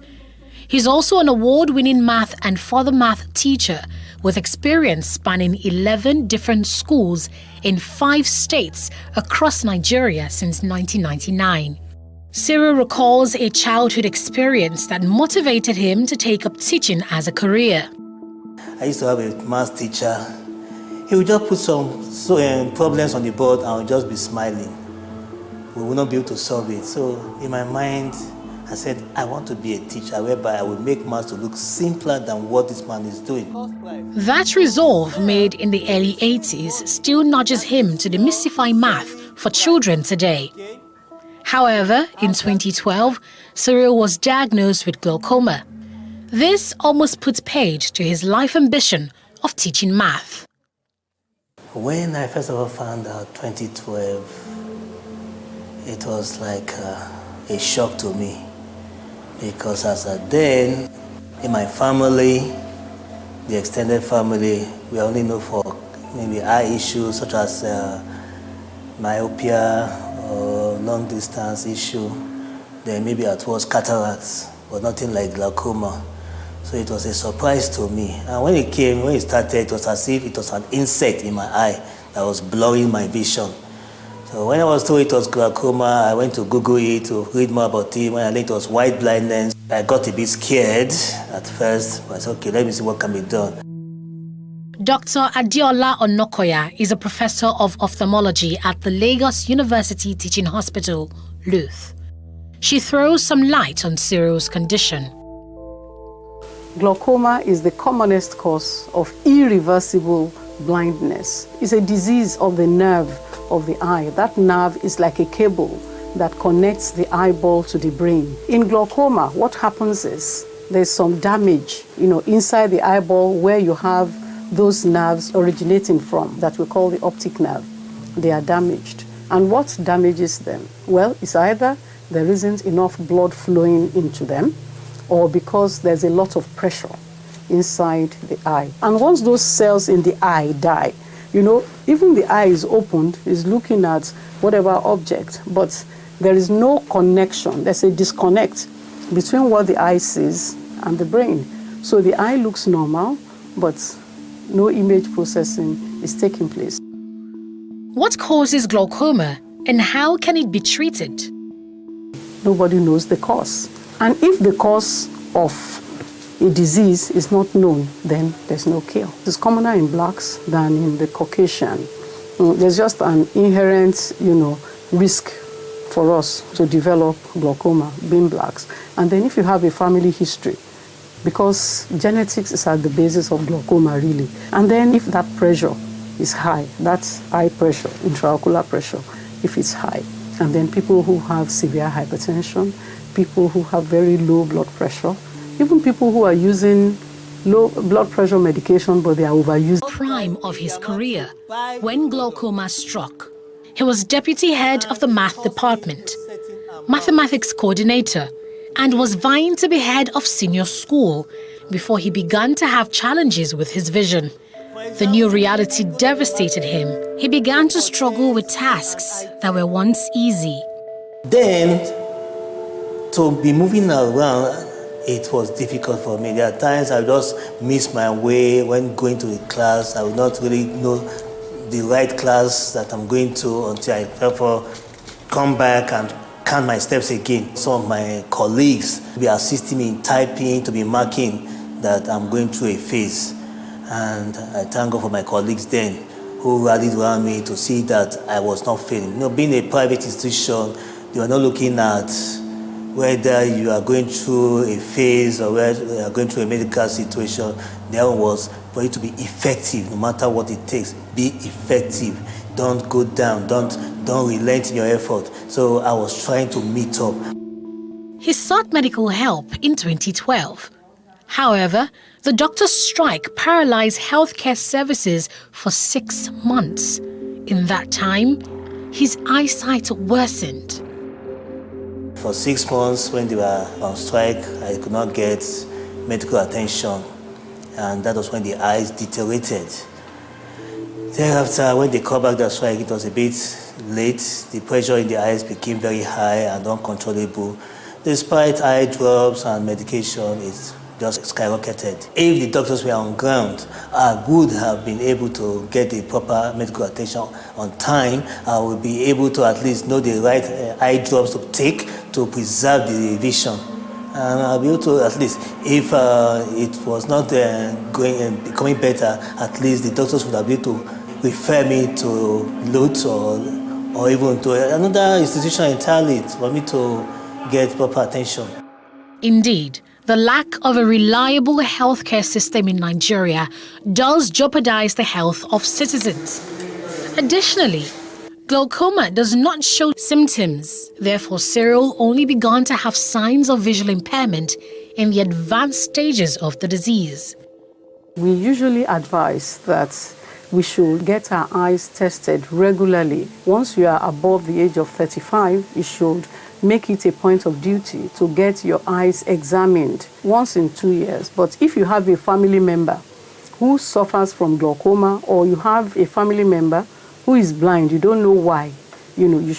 He's also an award-winning math and further math teacher with experience spanning 11 different schools in 5 states across Nigeria since 1999. Cyril recalls a childhood experience that motivated him to take up teaching as a career. I used to have a math teacher. He would just put some problems on the board and I would just be smiling. We would not be able to solve it. So in my mind, I said, I want to be a teacher whereby I will make math to look simpler than what this man is doing. That resolve made in the early 80s still nudges him to demystify math for children today. However, in 2012, Cyril was diagnosed with glaucoma. This almost puts paid to his life ambition of teaching math. When I first of all found out 2012, it was like a shock to me. Because as at then, in my family, the extended family, we only know for maybe eye issues such as myopia or long distance issue. Then maybe at worst cataracts, but nothing like glaucoma. So it was a surprise to me. And when it started, it was as if it was an insect in my eye that was blurring my vision. So when I was told it was glaucoma, I went to Google it to read more about it. When I learned it was white blindness, I got a bit scared at first. But I said, okay, let me see what can be done. Dr. Adiola Onokoya is a professor of ophthalmology at the Lagos University Teaching Hospital, LUTH. She throws some light on Cyril's condition. Glaucoma is the commonest cause of irreversible blindness. It's a disease of the nerve of the eye. That nerve is like a cable that connects the eyeball to the brain. In glaucoma, what happens is there's some damage, inside the eyeball where you have those nerves originating from that we call the optic nerve. They are damaged. And what damages them? Well, it's either there isn't enough blood flowing into them, or because there's a lot of pressure inside the eye. And once those cells in the eye die, even the eye is opened, is looking at whatever object, but there is no connection. There's a disconnect between what the eye sees and the brain. So the eye looks normal, but no image processing is taking place. What causes glaucoma and how can it be treated? Nobody knows the cause. And if the cause of a disease is not known, then there's no cure. It's commoner in blacks than in the Caucasian. There's just an inherent, risk for us to develop glaucoma, being blacks. And then if you have a family history, because genetics is at the basis of glaucoma, really. And then if that pressure is high, that's eye pressure, intraocular pressure, if it's high. And then people who have severe hypertension, people who have very low blood pressure, Even people who are using low blood pressure medication, but they are overused. Prime of his career, when glaucoma struck, he was deputy head of the math department, mathematics coordinator, and was vying to be head of senior school before he began to have challenges with his vision. The new reality devastated him. He began to struggle with tasks that were once easy. Then, to be moving around, it was difficult for me. There are times I would just miss my way when going to a class. I would not really know the right class that I'm going to until I therefore come back and count my steps again. Some of my colleagues will be assisting me in typing, to be marking that I'm going through a phase. And I thank God for my colleagues then who rallied around me to see that I was not failing. You know, being a private institution, you are not looking at whether you are going through a phase or whether you are going through a medical situation. There was for you to be effective, no matter what it takes. Be effective. Don't go down. Don't relent in your effort. So I was trying to meet up. He sought medical help in 2012. However, the doctor's strike paralyzed healthcare services for 6 months. In that time, his eyesight worsened. For 6 months, when they were on strike, I could not get medical attention, and that was when the eyes deteriorated. Thereafter, when they called back the strike, it was a bit late. The pressure in the eyes became very high and uncontrollable. Despite eye drops and medication, it just skyrocketed. If the doctors were on ground, I would have been able to get the proper medical attention on time. I would be able to at least know the right eye drops to take to preserve the vision. And I'll be able to at least, if it was not becoming better, at least the doctors would have been able to refer me to Lutz or even to another institution entirely for me to get proper attention. Indeed, the lack of a reliable healthcare system in Nigeria does jeopardize the health of citizens. Additionally, glaucoma does not show symptoms. Therefore, Cyril only began to have signs of visual impairment in the advanced stages of the disease. We usually advise that we should get our eyes tested regularly. Once you are above the age of 35, you should make it a point of duty to get your eyes examined once in 2 years. But if you have a family member who suffers from glaucoma, or you have a family member who is blind, you don't know why, you should